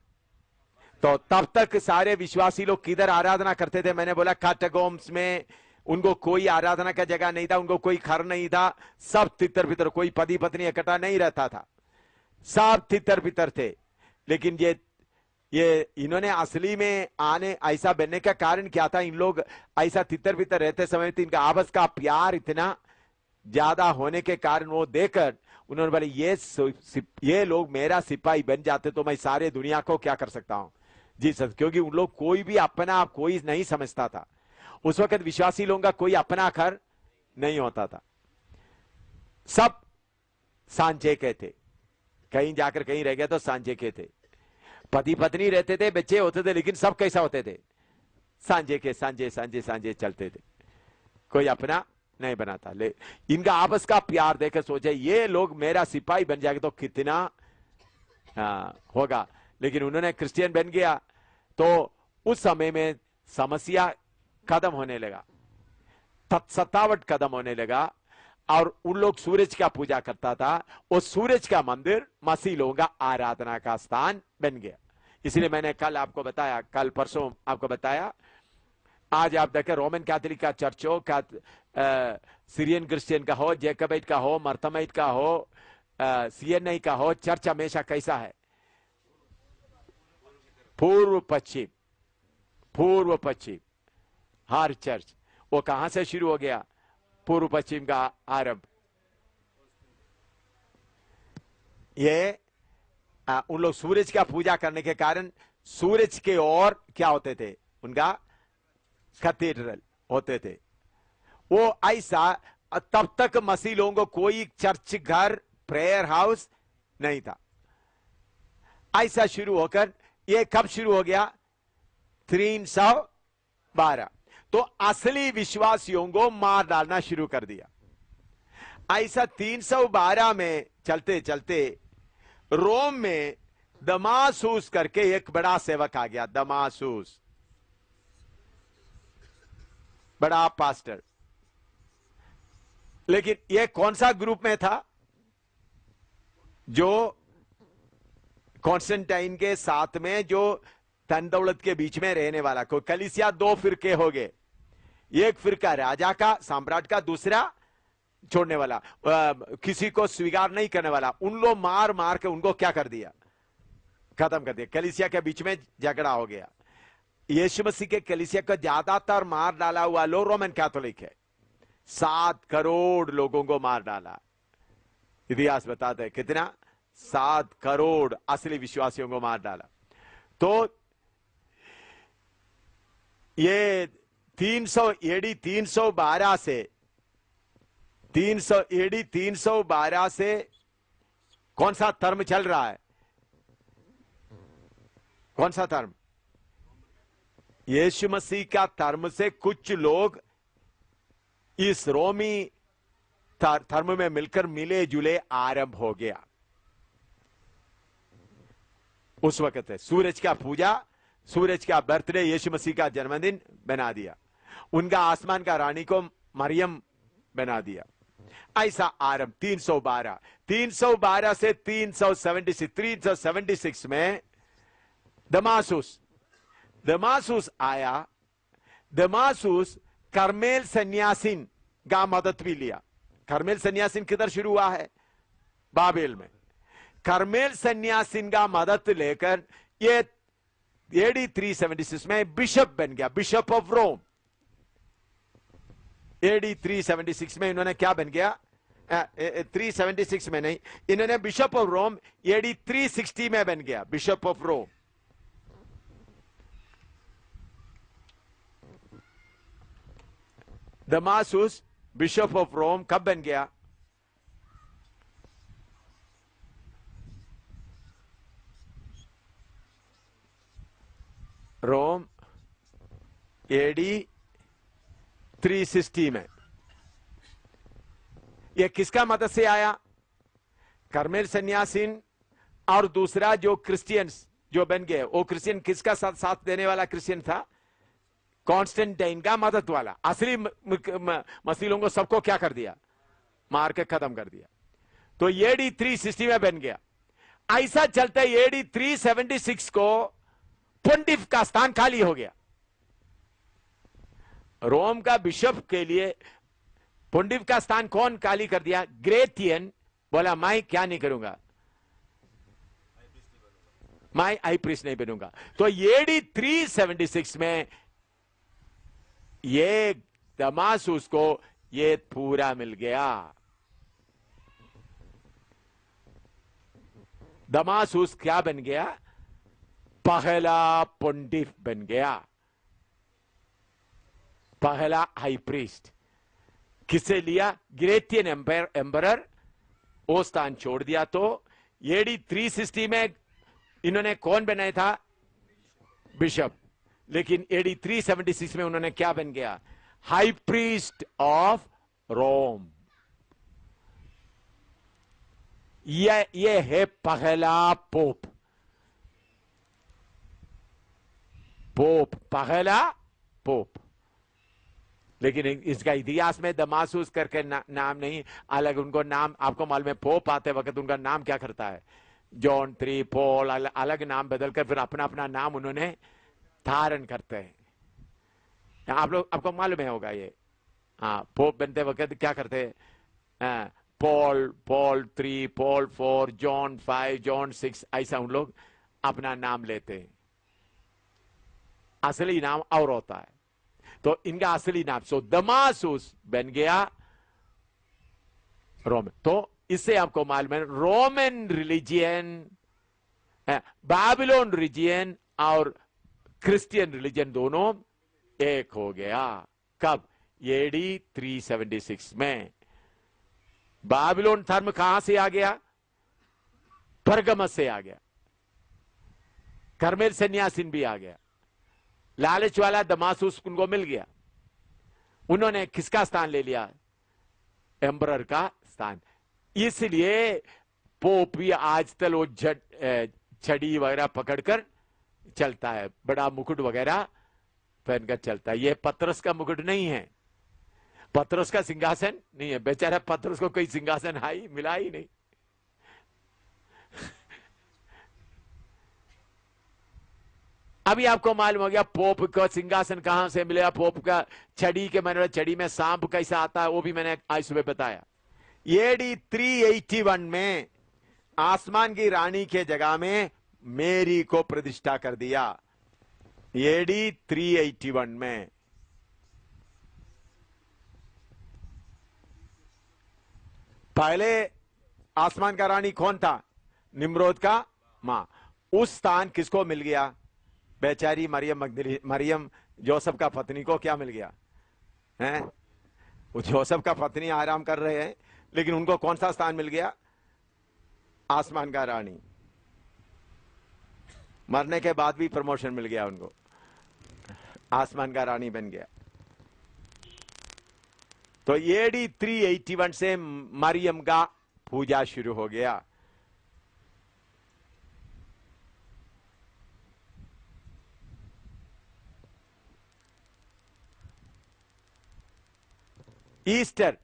तो तब तक सारे विश्वासी लोग किधर आराधना करते थे? मैंने बोला कैटाकोम्स में। उनको कोई आराधना का जगह नहीं था, उनको कोई घर नहीं था, सब तितर बितर, कोई पति पत्नी इकट्ठा नहीं रहता था, सब तितर बितर थे। लेकिन ये इन्होंने असली में आने ऐसा बनने का कारण क्या था? इन लोग ऐसा तितर बितर रहते समय तो इनका आपस का प्यार इतना ज्यादा होने के कारण वो देखकर उन्होंने बोले, ये लोग मेरा सिपाही बन जाते तो मैं सारे दुनिया को क्या कर सकता हूं, जी सर। क्योंकि उन लोग कोई भी अपना कोई नहीं समझता था। उस वक्त विश्वासी लोगों का कोई अपना घर नहीं होता था, सब सांझे के थे। कहीं जाकर कहीं रह गया तो सांझे के थे। पति पत्नी रहते थे, बच्चे होते थे, लेकिन सब कैसा होते थे? सांझे के, सांझे चलते थे, कोई अपना नहीं बनाता। इनका आपस का प्यार देकर सोचे, ये लोग मेरा सिपाही बन जाएगा तो कितना होगा। लेकिन उन्होंने क्रिश्चियन बन गया तो उस समय में समस्या खत्म होने लगा, सत्तावट खत्म होने लगा। और उन लोग सूरज का पूजा करता था, और सूरज का मंदिर मसीह लोगों का आराधना का स्थान बन गया। इसलिए मैंने कल आपको बताया, कल परसों आपको बताया, आज आप देखें रोमन कैथोलिक का चर्च हो, सीरियन क्रिश्चियन का हो, जैकबाइट का हो, मर्थमाइट का हो, सीएनआई का हो, चर्च हमेशा कैसा है? पूर्व पश्चिम हर चर्च। वो कहां से शुरू हो गया? पूर्व पश्चिम का आरंभ। ये उन लोग सूरज का पूजा करने के कारण सूरज के ओर क्या होते थे? उनका कैथेड्रल होते थे। वो ऐसा, तब तक मसीह लोगों को कोई चर्च घर प्रेयर हाउस नहीं था। ऐसा शुरू होकर ये कब शुरू हो गया? 312। तो असली विश्वासियों को मार डालना शुरू कर दिया। ऐसा 312 में चलते चलते रोम में दमासूस करके एक बड़ा सेवक आ गया। दमासूस, बड़ा पास्टर। लेकिन यह कौन सा ग्रुप में था? जो कॉन्स्टेंटाइन के साथ में जो धन दौलत के बीच में रहने वाला। को कलीसिया दो फिरके हो गए, एक फिरका राजा का, सम्राट का, दूसरा छोड़ने वाला, किसी को स्वीकार नहीं करने वाला। उन लोग मार मार के उनको क्या कर दिया? खत्म कर दिया। कलीसिया के बीच में झगड़ा हो गया। यीशु मसीह के कलीसिया का ज्यादातर मार डाला हुआ लोग रोमन कैथोलिक है। 7 करोड़ लोगों को मार डाला। इतिहास बताता है कितना? 7 करोड़ असली विश्वासियों को मार डाला। तो ये 300 एडी 312 से 300 एडी 312 से कौन सा धर्म चल रहा है? कौन सा धर्म? यीशु मसीह का धर्म से कुछ लोग इस रोमी धर्म में मिलकर मिले जुले आरंभ हो गया। उस वक्त है सूरज का पूजा, सूरज का बर्थडे यीशु मसीह का जन्मदिन बना दिया। उनका आसमान का रानी को मरियम बना दिया। ऐसा आरंभ 312 से 376 में दमासूस आया। दमासूस कर्मेल सन्यासीन का मदद भी लिया। कर्मेल सन्यासीन किधर शुरू हुआ है? बाबेल में। कर्मेल सन्यासीन का मदद लेकर ये एडी 376 में बिशप बन गया, बिशप ऑफ रोम। एडी 376 में इन्होंने क्या बन गया? 376 में नहीं, इन्होंने बिशप ऑफ रोम एडी 360 में बन गया, bishop of Rome. Damasus bishop of Rome कब बन गया? रोम एडी 360 में। यह किसका मदद से आया? कर्मेल सन्यासीन और दूसरा जो क्रिश्चियंस जो बन गए, वो क्रिश्चियन किसका साथ देने वाला क्रिश्चियन था? कॉन्स्टेंटाइन का मदद वाला। असली मसीहों को सबको क्या कर दिया? मार के खत्म कर दिया। तो एडी 360 में बन गया। ऐसा चलते एडी 376 को पोंटिफ का स्थान खाली हो गया। रोम का बिशप के लिए पोंटिफ का स्थान कौन खाली कर दिया? ग्रेथियन बोला मैं क्या नहीं करूंगा, मैं हाई प्रीस्ट नहीं बनूंगा। तो एडी 376 में ये दमासूस को ये पूरा मिल गया। दमासूस क्या बन गया? पहला पोंटिफ बन गया, पहला हाई प्रीस्ट। किसे लिया? ग्रेथियन एम्परर। वो स्थान छोड़ दिया। तो एडी 360 में इन्होंने कौन बनाया था? बिशप। लेकिन एडी 376 में उन्होंने क्या बन गया? High priest of Rome. यह है पहला पोप। पहला पोप। लेकिन इसका इतिहास में दमासूस करके नाम नहीं, अलग उनको नाम आपको मालूम है। पोप आते वक्त उनका नाम क्या करता है? जॉन 3, पॉल, अलग नाम बदलकर फिर अपना अपना नाम उन्होंने धारण करते हैं। आप लोग आपको मालूम है होगा ये। हाँ, पोप बनते वक्त क्या करते हैं? पॉल 3, पॉल 4, जॉन 5, जॉन 6, ऐसा उन लोग अपना नाम लेते हैं। असली नाम और होता है। तो इनका असली नाम सो दमासूस बन गया रोमन। तो इससे आपको मालूम है रोमन रिलीजियन, बाबिलोन रिलीजियन और क्रिश्चियन रिलीजन दोनों एक हो गया। कब? एडी 376 में बाबिलोन धर्म कहां से आ गया? परगमस से आ गया। कर्मेल सन्यासीन भी आ गया। लालच वाला दमासुस उनको मिल गया। उन्होंने किसका स्थान ले लिया? एम्परर का स्थान। इसलिए पोप भी आज तक वो छड़ी वगैरह पकड़कर चलता है, बड़ा मुकुट वगैरह पहनकर चलता है। ये पतरस का मुकुट नहीं है, पतरस का सिंहासन नहीं है। बेचारा पतरस को कोई सिंहासन मिला ही नहीं। अभी आपको मालूम हो गया पोप का सिंहासन कहां से मिलेगा। पोप का छड़ी के मैंने छड़ी में सांप कैसा आता है वो भी मैंने आज सुबह बताया। एडी 381 में आसमान की रानी के जगह में मेरी को प्रतिष्ठा कर दिया। एडी 381 में पहले आसमान का रानी कौन था? निम्रोद का मां। उस स्थान किसको मिल गया? बेचारी मरियम जोसेफ का पत्नी को क्या मिल गया है? वो जोसेफ का पत्नी आराम कर रहे हैं, लेकिन उनको कौन सा स्थान मिल गया? आसमान का रानी। मरने के बाद भी प्रमोशन मिल गया उनको, आसमान का रानी बन गया। तो एडी 381 से मरियम का पूजा शुरू हो गया। ईस्टर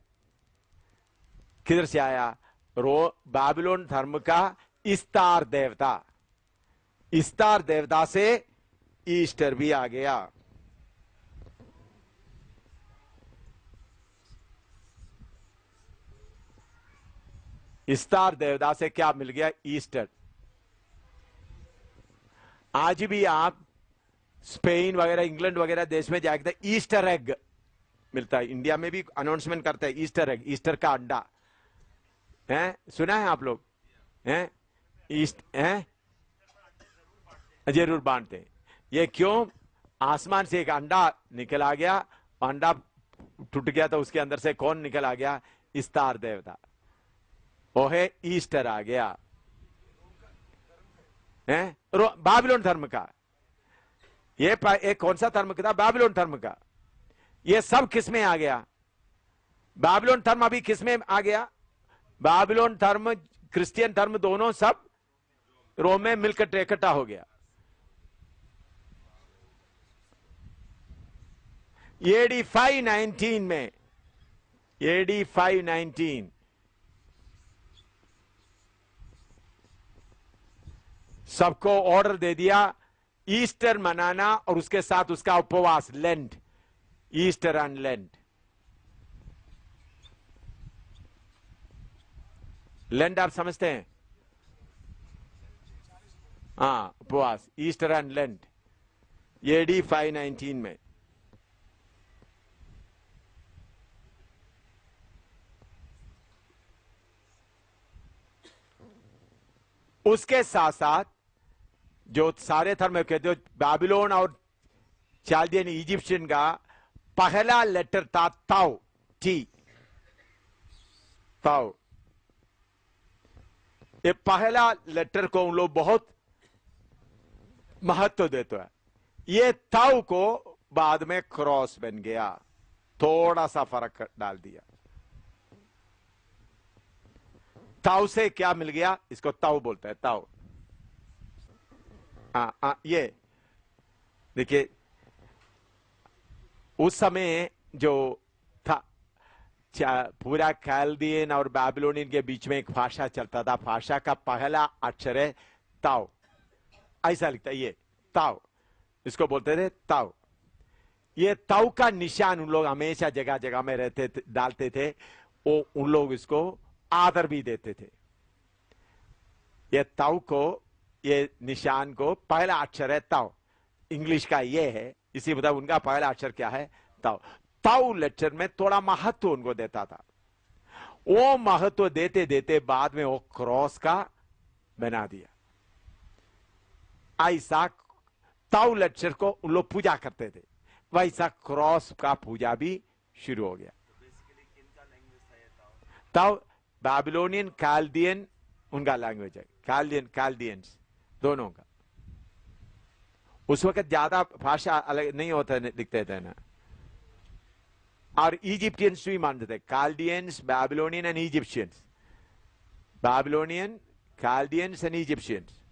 किधर से आया? बाबिलोन धर्म का इस्तार देवता, इस्तार देवता से ईस्टर भी आ गया। इस्तार देवता से क्या मिल गया? ईस्टर। आज भी आप स्पेन वगैरह इंग्लैंड वगैरह देश में जाएंगे तो ईस्टर एग मिलता है। इंडिया में भी अनाउंसमेंट करते हैं ईस्टर एग, ईस्टर का अंडा है। सुना है आप लोग? हैं जरूर बांटते हैं। ये क्यों? आसमान से एक अंडा निकल आ गया, अंडा टूट गया तो उसके अंदर से कौन निकल आ गया? इस्तार देवता। वो है ईस्टर आ गया है। बाबिलोन धर्म का ये एक कौन सा धर्म का था? बाबिलोन धर्म का। ये सब किस में आ गया? बाबिलोन धर्म अभी किस में आ गया? बाबिलोन धर्म क्रिश्चियन धर्म दोनों सब रोम में मिलकर इकट्ठा हो गया। एडी 519 में, एडी 519 सबको ऑर्डर दे दिया ईस्टर मनाना और उसके साथ उसका उपवास, lent, Easter and lent. Lent आप समझते हैं? हाँ, उपवास, ईस्टर एंड लेंट, एडी 519 में। उसके साथ साथ जो सारे धर्म कहते हो, बाबिलोन और चाल्डियन इजिप्शियन का पहला लेटर था ताओ, टी, ताओ। ये पहला लेटर को उन लोग बहुत महत्व देते हैं। ये ताओ को बाद में क्रॉस बन गया, थोड़ा सा फर्क डाल दिया। ताओ से क्या मिल गया? इसको ताओ बोलते हैं, ताओ। ये देखिए, उस समय जो था पूरा कैल्डियन और बाबिलोनियन के बीच में एक भाषा चलता था। भाषा का पहला अक्षर है ताओ, ऐसा लिखता है ये ताओ, इसको बोलते थे ताओ। ये ताओ का निशान उन लोग हमेशा जगह जगह में रहते थे, डालते थे। वो उन लोग इसको आदर भी देते थे। ये ताओ को, ये निशान को पहला अक्षर है ताओ, इंग्लिश का ये है, इसी मतलब उनका पहला अक्षर क्या है? ताओ। ताओ लेक्चर में थोड़ा महत्व उनको देता था। वो महत्व देते देते बाद में वो क्रॉस का बना दिया। ऐसा ताओ लेक्चर को उन लोग पूजा करते थे, वैसा क्रॉस का पूजा भी शुरू हो गया। तब बाबिलोनियन, काल्डियन उनका लैंग्वेज है, काल्डियंस दोनों का। उस वक्त ज्यादा भाषा अलग नहीं होता, लिखते थे ना। और इजिप्टियंस भी मानते थे, काल्डियंस, Babylonian and Egyptians, Babylonian, काल्डियंस and Egyptians.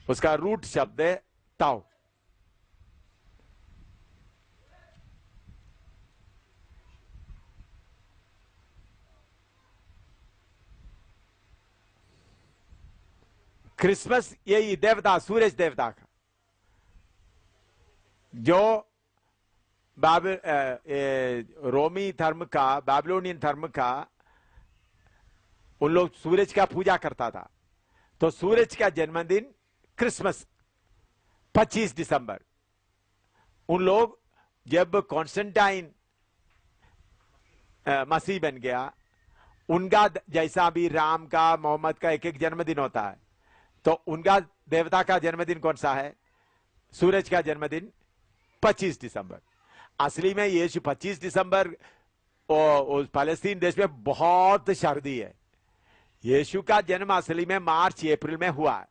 उसका रूट शब्द है ताओ। क्रिसमस यही देवता, सूरज देवता का, जो रोमी धर्म का, बाबिलोनियन धर्म का, उन लोग सूरज का पूजा करता था। तो सूरज का जन्मदिन क्रिसमस 25 दिसंबर। उन लोग जब कॉन्स्टेंटाइन मसीह बन गया, उनका जैसा भी राम का, मोहम्मद का एक एक जन्मदिन होता है, तो उनका देवता का जन्मदिन कौन सा है? सूरज का जन्मदिन 25 दिसंबर। असली में यीशु 25 दिसंबर उस फलस्तीन देश में बहुत सर्दी है। यीशु का जन्म असली में मार्च अप्रैल में हुआ है,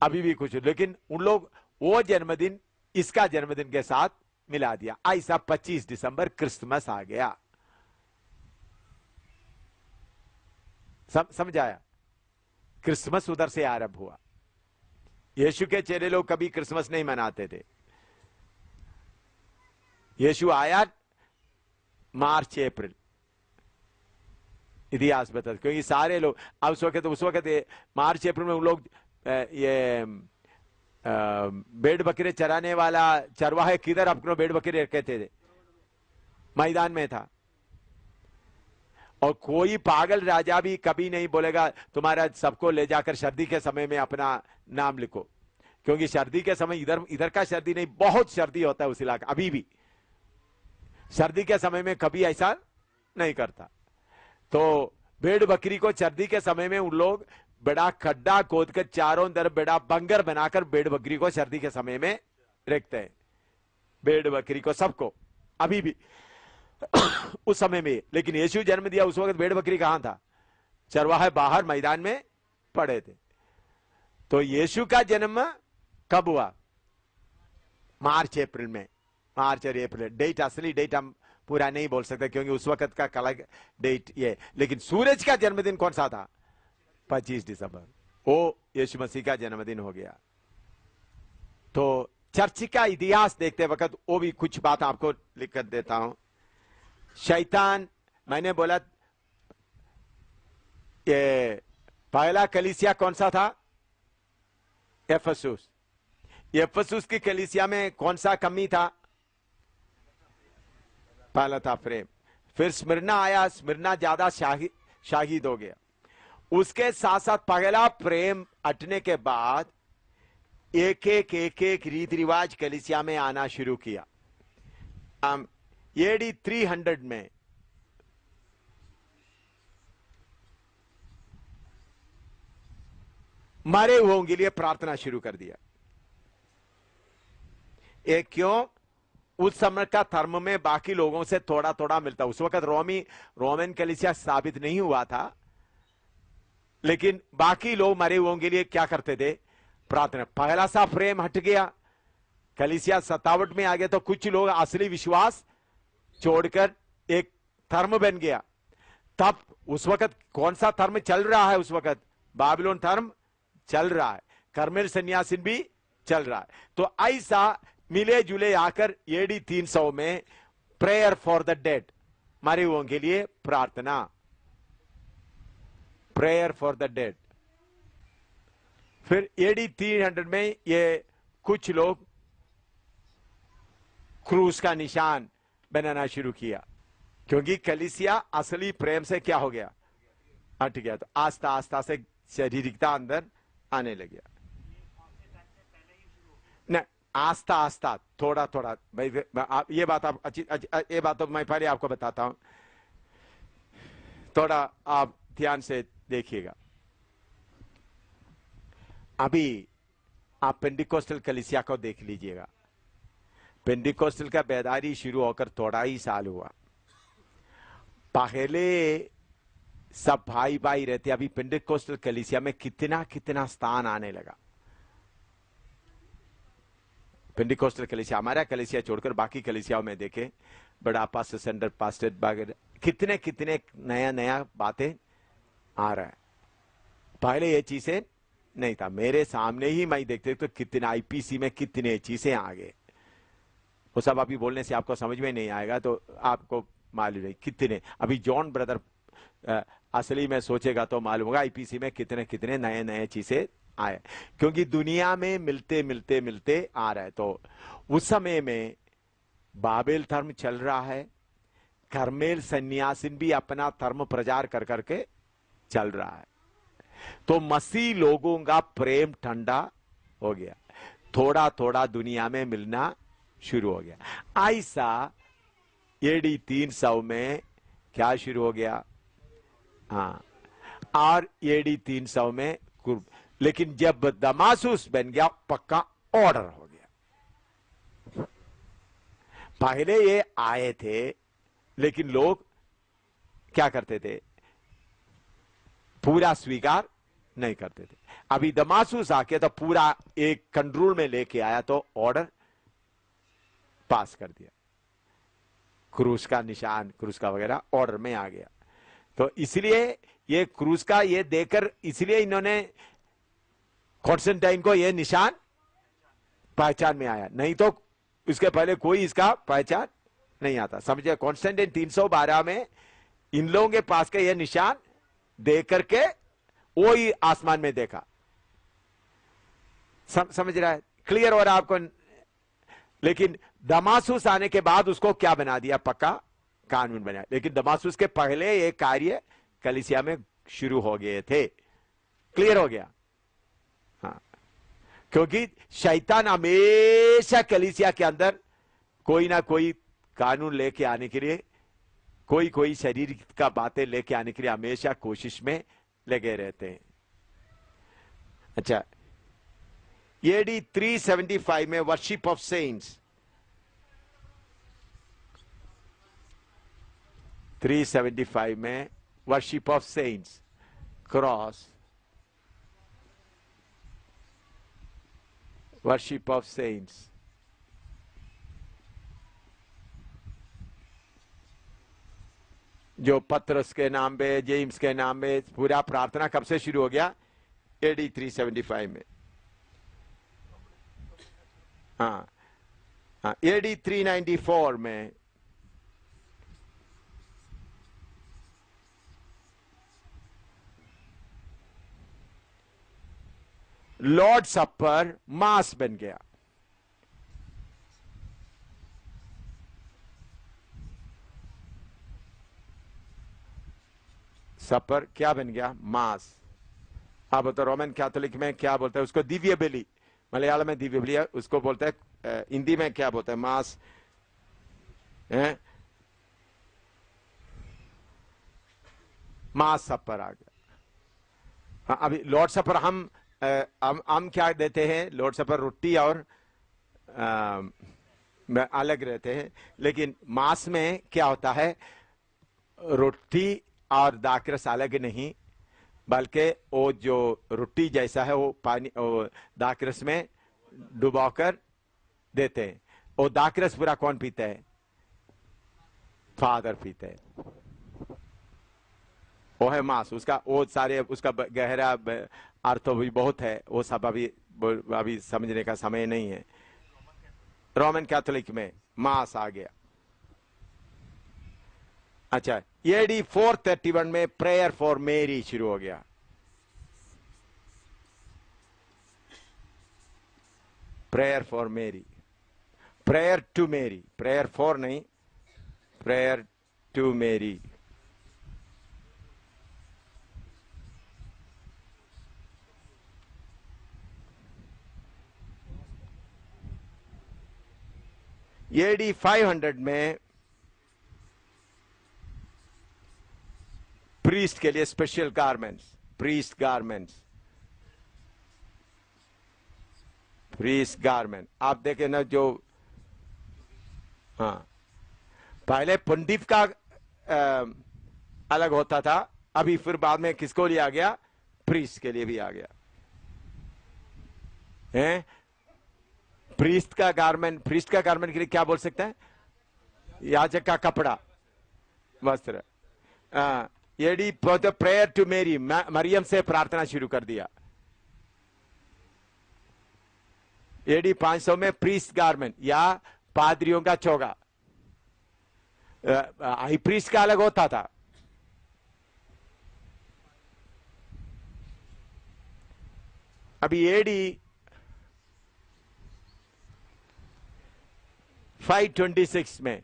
अभी भी कुछ, लेकिन उन लोग वो जन्मदिन इसका जन्मदिन के साथ मिला दिया। ऐसा 25 दिसंबर क्रिसमस आ गया। समझाया? क्रिसमस उधर से आरंभ हुआ। यीशु के चेले लोग कभी क्रिसमस नहीं मनाते थे। यीशु आया मार्च अप्रैल, इतिहास बता, क्योंकि सारे लोग अब उस वक्त मार्च अप्रैल में उन लोग ये भेड़ बकरे चराने वाला चरवाहे किधर अपने भेड़ बकरे रखते थे? मैदान में था। और कोई पागल राजा भी कभी नहीं बोलेगा तुम्हारा सबको ले जाकर सर्दी के समय में अपना नाम लिखो, क्योंकि सर्दी के समय इधर का सर्दी नहीं, बहुत सर्दी होता है उस इलाके। अभी भी सर्दी के समय में कभी ऐसा नहीं करता। तो भेड़ बकरी को सर्दी के समय में उन लोग बड़ा खड्डा खोद कर चारों तरफ बड़ा बंगर बनाकर भेड़ बकरी को सर्दी के समय में रखते हैं, भेड़ बकरी को, सबको, अभी भी उस समय में। लेकिन यीशु जन्म दिया उस वक्त भेड़ बकरी कहां था? चरवाहे बाहर मैदान में पड़े थे। तो यीशु का जन्म कब हुआ? मार्च अप्रैल में। मार्च और अप्रैल डेट, असली डेट हम पूरा नहीं बोल सकते क्योंकि उस वक्त का अलग डेट ये। लेकिन सूरज का जन्मदिन कौन सा था? 25 दिसंबर। वो यीशु मसीह का जन्मदिन हो गया। तो चर्च का इतिहास देखते वक्त वो भी कुछ बात आपको लिख कर देता हूं। शैतान, मैंने बोला ये पहला कलीसिया कौन सा था? एफेसुस। एफेसुस की कलीसिया में कौन सा कमी था? पहला था प्रेम। फिर स्मिरना आया, स्मिरना ज्यादा शाहिद हो गया। उसके साथ साथ पहला प्रेम हटने के बाद एक एक रीति रिवाज कलीसिया में आना शुरू किया। एडी 300 में मरे हुओं के लिए प्रार्थना शुरू कर दिया। एक क्यों? उस समय का धर्म में बाकी लोगों से थोड़ा थोड़ा मिलता। उस वक्त रोमन कलीसिया स्थापित नहीं हुआ था, लेकिन बाकी लोग मरे हुओं के लिए क्या करते थे? प्रार्थना। पहला सा प्रेम हट गया, कलीसिया सतावट में आ गया, तो कुछ लोग असली विश्वास छोड़कर एक धर्म बन गया। तब उस वक्त कौन सा धर्म चल रहा है? उस वक्त बाबिलोन धर्म चल रहा है, कर्मेल सन्यासीन भी चल रहा है। तो ऐसा मिले जुले आकर एडी 300 में प्रेयर फॉर द डेड, मरे हुओं के लिए प्रार्थना, प्रेयर फॉर द डेड। फिर एडी 300 में ये कुछ लोग क्रूस का निशान बनाना शुरू किया, क्योंकि कलीसिया असली प्रेम से क्या हो गया? हट गया। तो आस्ता आस्ता से शारीरिकता अंदर आने लग गया। न, आस्ता आस्ता, थोड़ा थोड़ा। भाई ये बात आप ये बात तो मैं पहले आपको बताता हूं, थोड़ा आप ध्यान से देखिएगा। अभी आप पेंटिकोस्टल कलीसिया को देख लीजिएगा। पेंटिकोस्टल का बेदारी शुरू होकर थोड़ा ही साल हुआ। पहले सब भाई भाई रहते, अभी पेंटिकोस्टल कलीसिया में कितना कितना स्थान आने लगा। पेंटिकोस्टल कलीसिया, हमारा कलीसिया छोड़कर बाकी कलीसियाओं में देखे, बड़ा पास्टर, सेंटर पास्टर वगैरह, कितने कितने नया नया बातें आ रहा है। पहले ये चीजें नहीं था, मेरे सामने ही मैं देखते तो कितने आईपीसी में कितने चीजें आ गए। वो सब अभी बोलने से आपको समझ में नहीं आएगा, तो आपको मालूम नहीं कितने। अभी जॉन ब्रदर असली में सोचेगा तो मालूम होगा आईपीसी में कितने कितने नए नए चीजें आए, क्योंकि दुनिया में मिलते मिलते मिलते आ रहा है। तो उस समय में बाबेल धर्म चल रहा है, कर्मेल सन्यासिन भी अपना धर्म प्रचार कर करके चल रहा है। तो मसीह लोगों का प्रेम ठंडा हो गया, थोड़ा थोड़ा दुनिया में मिलना शुरू हो गया। ऐसा एडी 300 में क्या शुरू हो गया? हाँ, और एडी 300 में लेकिन जब दमासुस बन गया पक्का ऑर्डर हो गया। पहले ये आए थे लेकिन लोग क्या करते थे? पूरा स्वीकार नहीं करते थे। अभी दमासुस आके तो पूरा एक कंट्रोल में लेके आया, तो ऑर्डर पास कर दिया, क्रूस का निशान, क्रूस का वगैरह ऑर्डर में आ गया। तो इसलिए ये क्रूस का ये देकर, इसलिए इन्होंने कॉन्स्टेंटाइन को ये निशान पहचान में आया, नहीं तो इसके पहले कोई इसका पहचान नहीं आता। समझे? कॉन्स्टेंटाइन 312 में इन लोगों के पास के ये निशान दे करके वो ही आसमान में देखा। समझ रहा है? क्लियर हो रहा है आपको? लेकिन दमासुस आने के बाद उसको क्या बना दिया? पक्का कानून बनाया। लेकिन दमासुस के पहले ये कार्य कलीसिया में शुरू हो गए थे। क्लियर हो गया? हाँ, क्योंकि शैतान हमेशा कलीसिया के अंदर कोई ना कोई कानून लेके आने के लिए, कोई कोई शरीर का बातें लेके आने के लिए हमेशा कोशिश में लगे रहते हैं। अच्छा, एडी 375 में वर्शिप ऑफ सेंट्स, 375 में worship of cents, cross, worship of cents, जो पत्रस के नाम पे, जेम्स के नाम पे पूरा प्रार्थना कब से शुरू हो गया? एडी 375 में। हाँ, हाँ, एडी 394 में लॉर्ड सपर मास बन गया। सपर क्या बन गया? मास। अब तो रोमन कैथोलिक में क्या बोलते हैं उसको? दिव्य बलि। मलयालम में दिव्य बलि, उसको बोलते हैं, हिंदी में क्या बोलते हैं? मास है? मास सपर आ गया। हाँ, अभी लॉर्ड सपर हम क्या देते हैं? लॉर्ड सपर रोटी और अलग रहते हैं, लेकिन मास में क्या होता है? रोटी और दाखरस अलग नहीं, बल्कि वो जो रोटी जैसा है वो पानी, वो दाखरस में डुबाकर देते हैं। वो दाखरस पूरा कौन पीता है? फादर पीते हैं। वो है मास। उसका वो सारे, उसका गहरा अर्थ भी बहुत है, वो सब अभी समझने का समय नहीं है। रोमन कैथोलिक में मास आ गया। अच्छा, एडी 431 में प्रेयर फॉर मेरी शुरू हो गया। प्रेयर फॉर मेरी, प्रेयर टू मेरी, प्रेयर फॉर नहीं, प्रेयर टू मेरी। एडी 500 में प्रीस्ट के लिए special garments, priest garments, priest garment. आप देखें ना, जो हाँ, पहले पंडित का अलग होता था, अभी फिर बाद में किसको लिया गया? प्रीस्ट के लिए भी आ गया है। प्रीस्ट का गारमेंट के लिए क्या बोल सकते हैं? याजक का कपड़ा, वस्त्र। एडी प्रेयर टू मेरी, मरियम से प्रार्थना शुरू कर दिया। एडी 500 में प्रीस्ट गारमेंट या पादरियों का चोगा, हाई प्रीस्ट का अलग होता था। अभी एडी 526 में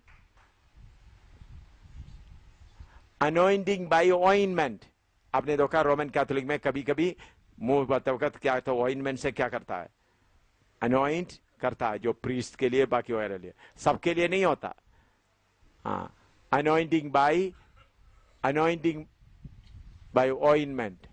अनोइंटिंग बाय ऑइनमेंट, आपने देखा रोमन कैथोलिक में कभी कभी मुंह वक्त क्या तो ऑइनमेंट से क्या करता है? अनोइंट करता है, जो प्रीस्ट के लिए, बाकी वगैरह लिए, सबके लिए नहीं होता। हाँ, अनोइंटिंग बाय ऑइनमेंट।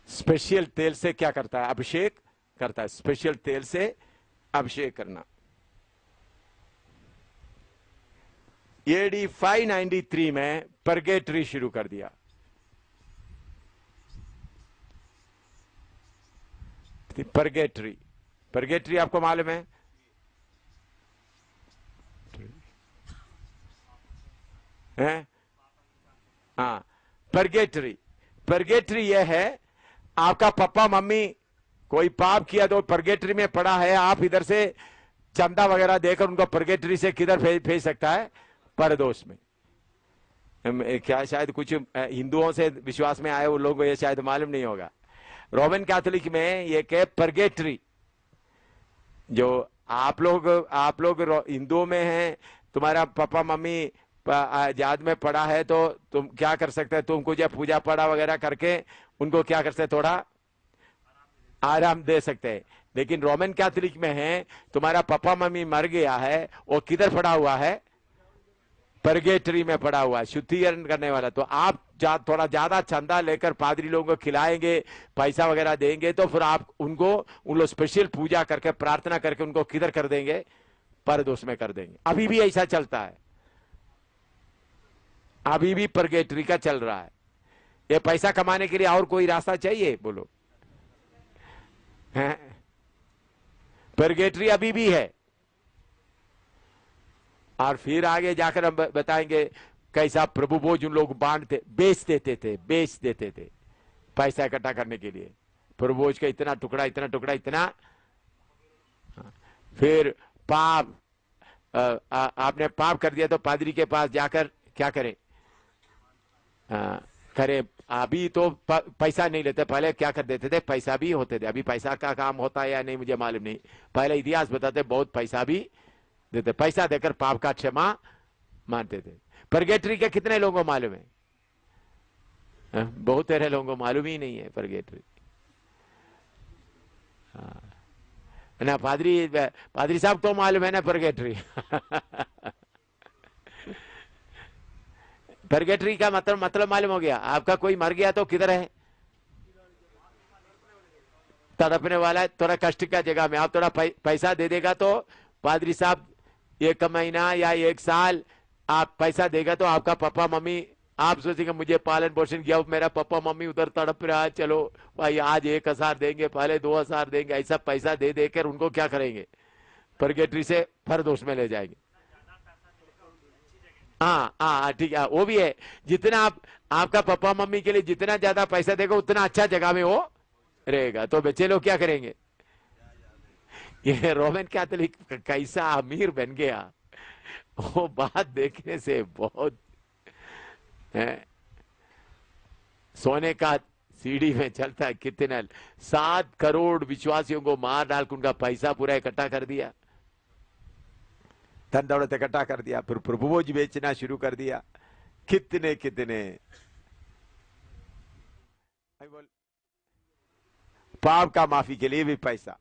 स्पेशल तेल से क्या करता है? अभिषेक करता है। स्पेशल तेल से अभिषेक करना। एडी 593 में परगेटरी शुरू कर दिया। परगेटरी आपको मालूम है? हाँ, परगेटरी यह है, आपका पापा मम्मी कोई पाप किया तो परगेटरी में पड़ा है, आप इधर से चंदा वगैरह देकर उनको परगेटरी से किधर भेज सकता है? परदोष में। क्या शायद कुछ हिंदुओं से विश्वास में आए वो लोग ये शायद मालूम नहीं होगा। रोमन कैथोलिक में ये क्या? परगेटरी। जो आप लोग हिंदुओं में हैं, तुम्हारा पापा मम्मी याद में पड़ा है तो तुम क्या कर सकते हैं? तुमको जब पूजा पाड़ा वगैरह करके उनको क्या कर सकते? थोड़ा आराम दे सकते हैं। लेकिन रोमन कैथोलिक में है, तुम्हारा पापा मम्मी मर गया है, वो किधर पड़ा हुआ है? परगेटरी में पड़ा हुआ है, शुद्धिकरण करने वाला। तो आप थोड़ा ज्यादा चंदा लेकर पादरी लोगों को खिलाएंगे, पैसा वगैरह देंगे, तो फिर आप उन लोग स्पेशल पूजा करके प्रार्थना करके उनको किधर कर देंगे? परदोष में कर देंगे। अभी भी ऐसा चलता है, अभी भी परगेटरी का चल रहा है। ये पैसा कमाने के लिए और कोई रास्ता चाहिए? बोलो। परगेटरी अभी भी है। और फिर आगे जाकर हम बताएंगे कैसा प्रभु भोज उन लोग बेच देते थे पैसा इकट्ठा करने के लिए। प्रभु भोज का इतना टुकड़ा। फिर पाप, आपने पाप कर दिया तो पादरी के पास जाकर क्या करें? करे। अभी तो पैसा नहीं लेते, पहले क्या कर देते थे? पैसा भी होते थे। अभी पैसा का काम होता है या नहीं मुझे मालूम नहीं। पहले इतिहास बताते बहुत पैसा भी देते, पैसा देकर पाप का क्षमा मानते थे। परगेटरी के कितने लोगों को मालूम है? बहुत सारे लोगों को मालूम ही नहीं है परगेटरी। ना पादरी साहब तो मालूम है ना परगेटरी। परगेटरी का मतलब मालूम हो गया? आपका कोई मर गया तो किधर है? तड़पने वाला है, थोड़ा कष्ट का जगह में। आप थोड़ा पैसा दे देगा तो पादरी साहब 1 महीना या 1 साल आप पैसा देगा तो आपका पापा मम्मी, आप सोचेंगे मुझे पालन पोषण किया, मेरा पापा मम्मी उधर तड़प रहा है, चलो भाई आज 1000 देंगे, पहले 2000 देंगे, ऐसा पैसा दे देकर उनको क्या करेंगे? परगेटरी से परदोष में ले जाएंगे। हाँ ठीक है, वो भी है। जितना आपका पापा मम्मी के लिए जितना ज्यादा पैसा देगा उतना अच्छा जगह में वो रहेगा। तो बच्चे लोग क्या करेंगे? ये रोमन कैथोलिक कैसा अमीर बन गया, वो बात देखने से बहुत है। सोने का सीढ़ी में चलता है। कितने 7 करोड़ विश्वासियों को मार डाल उनका पैसा पूरा इकट्ठा कर दिया, धन दौलत इकट्ठा कर दिया, फिर प्रभु भोज बेचना शुरू कर दिया। कितने पाप का माफी के लिए भी पैसा।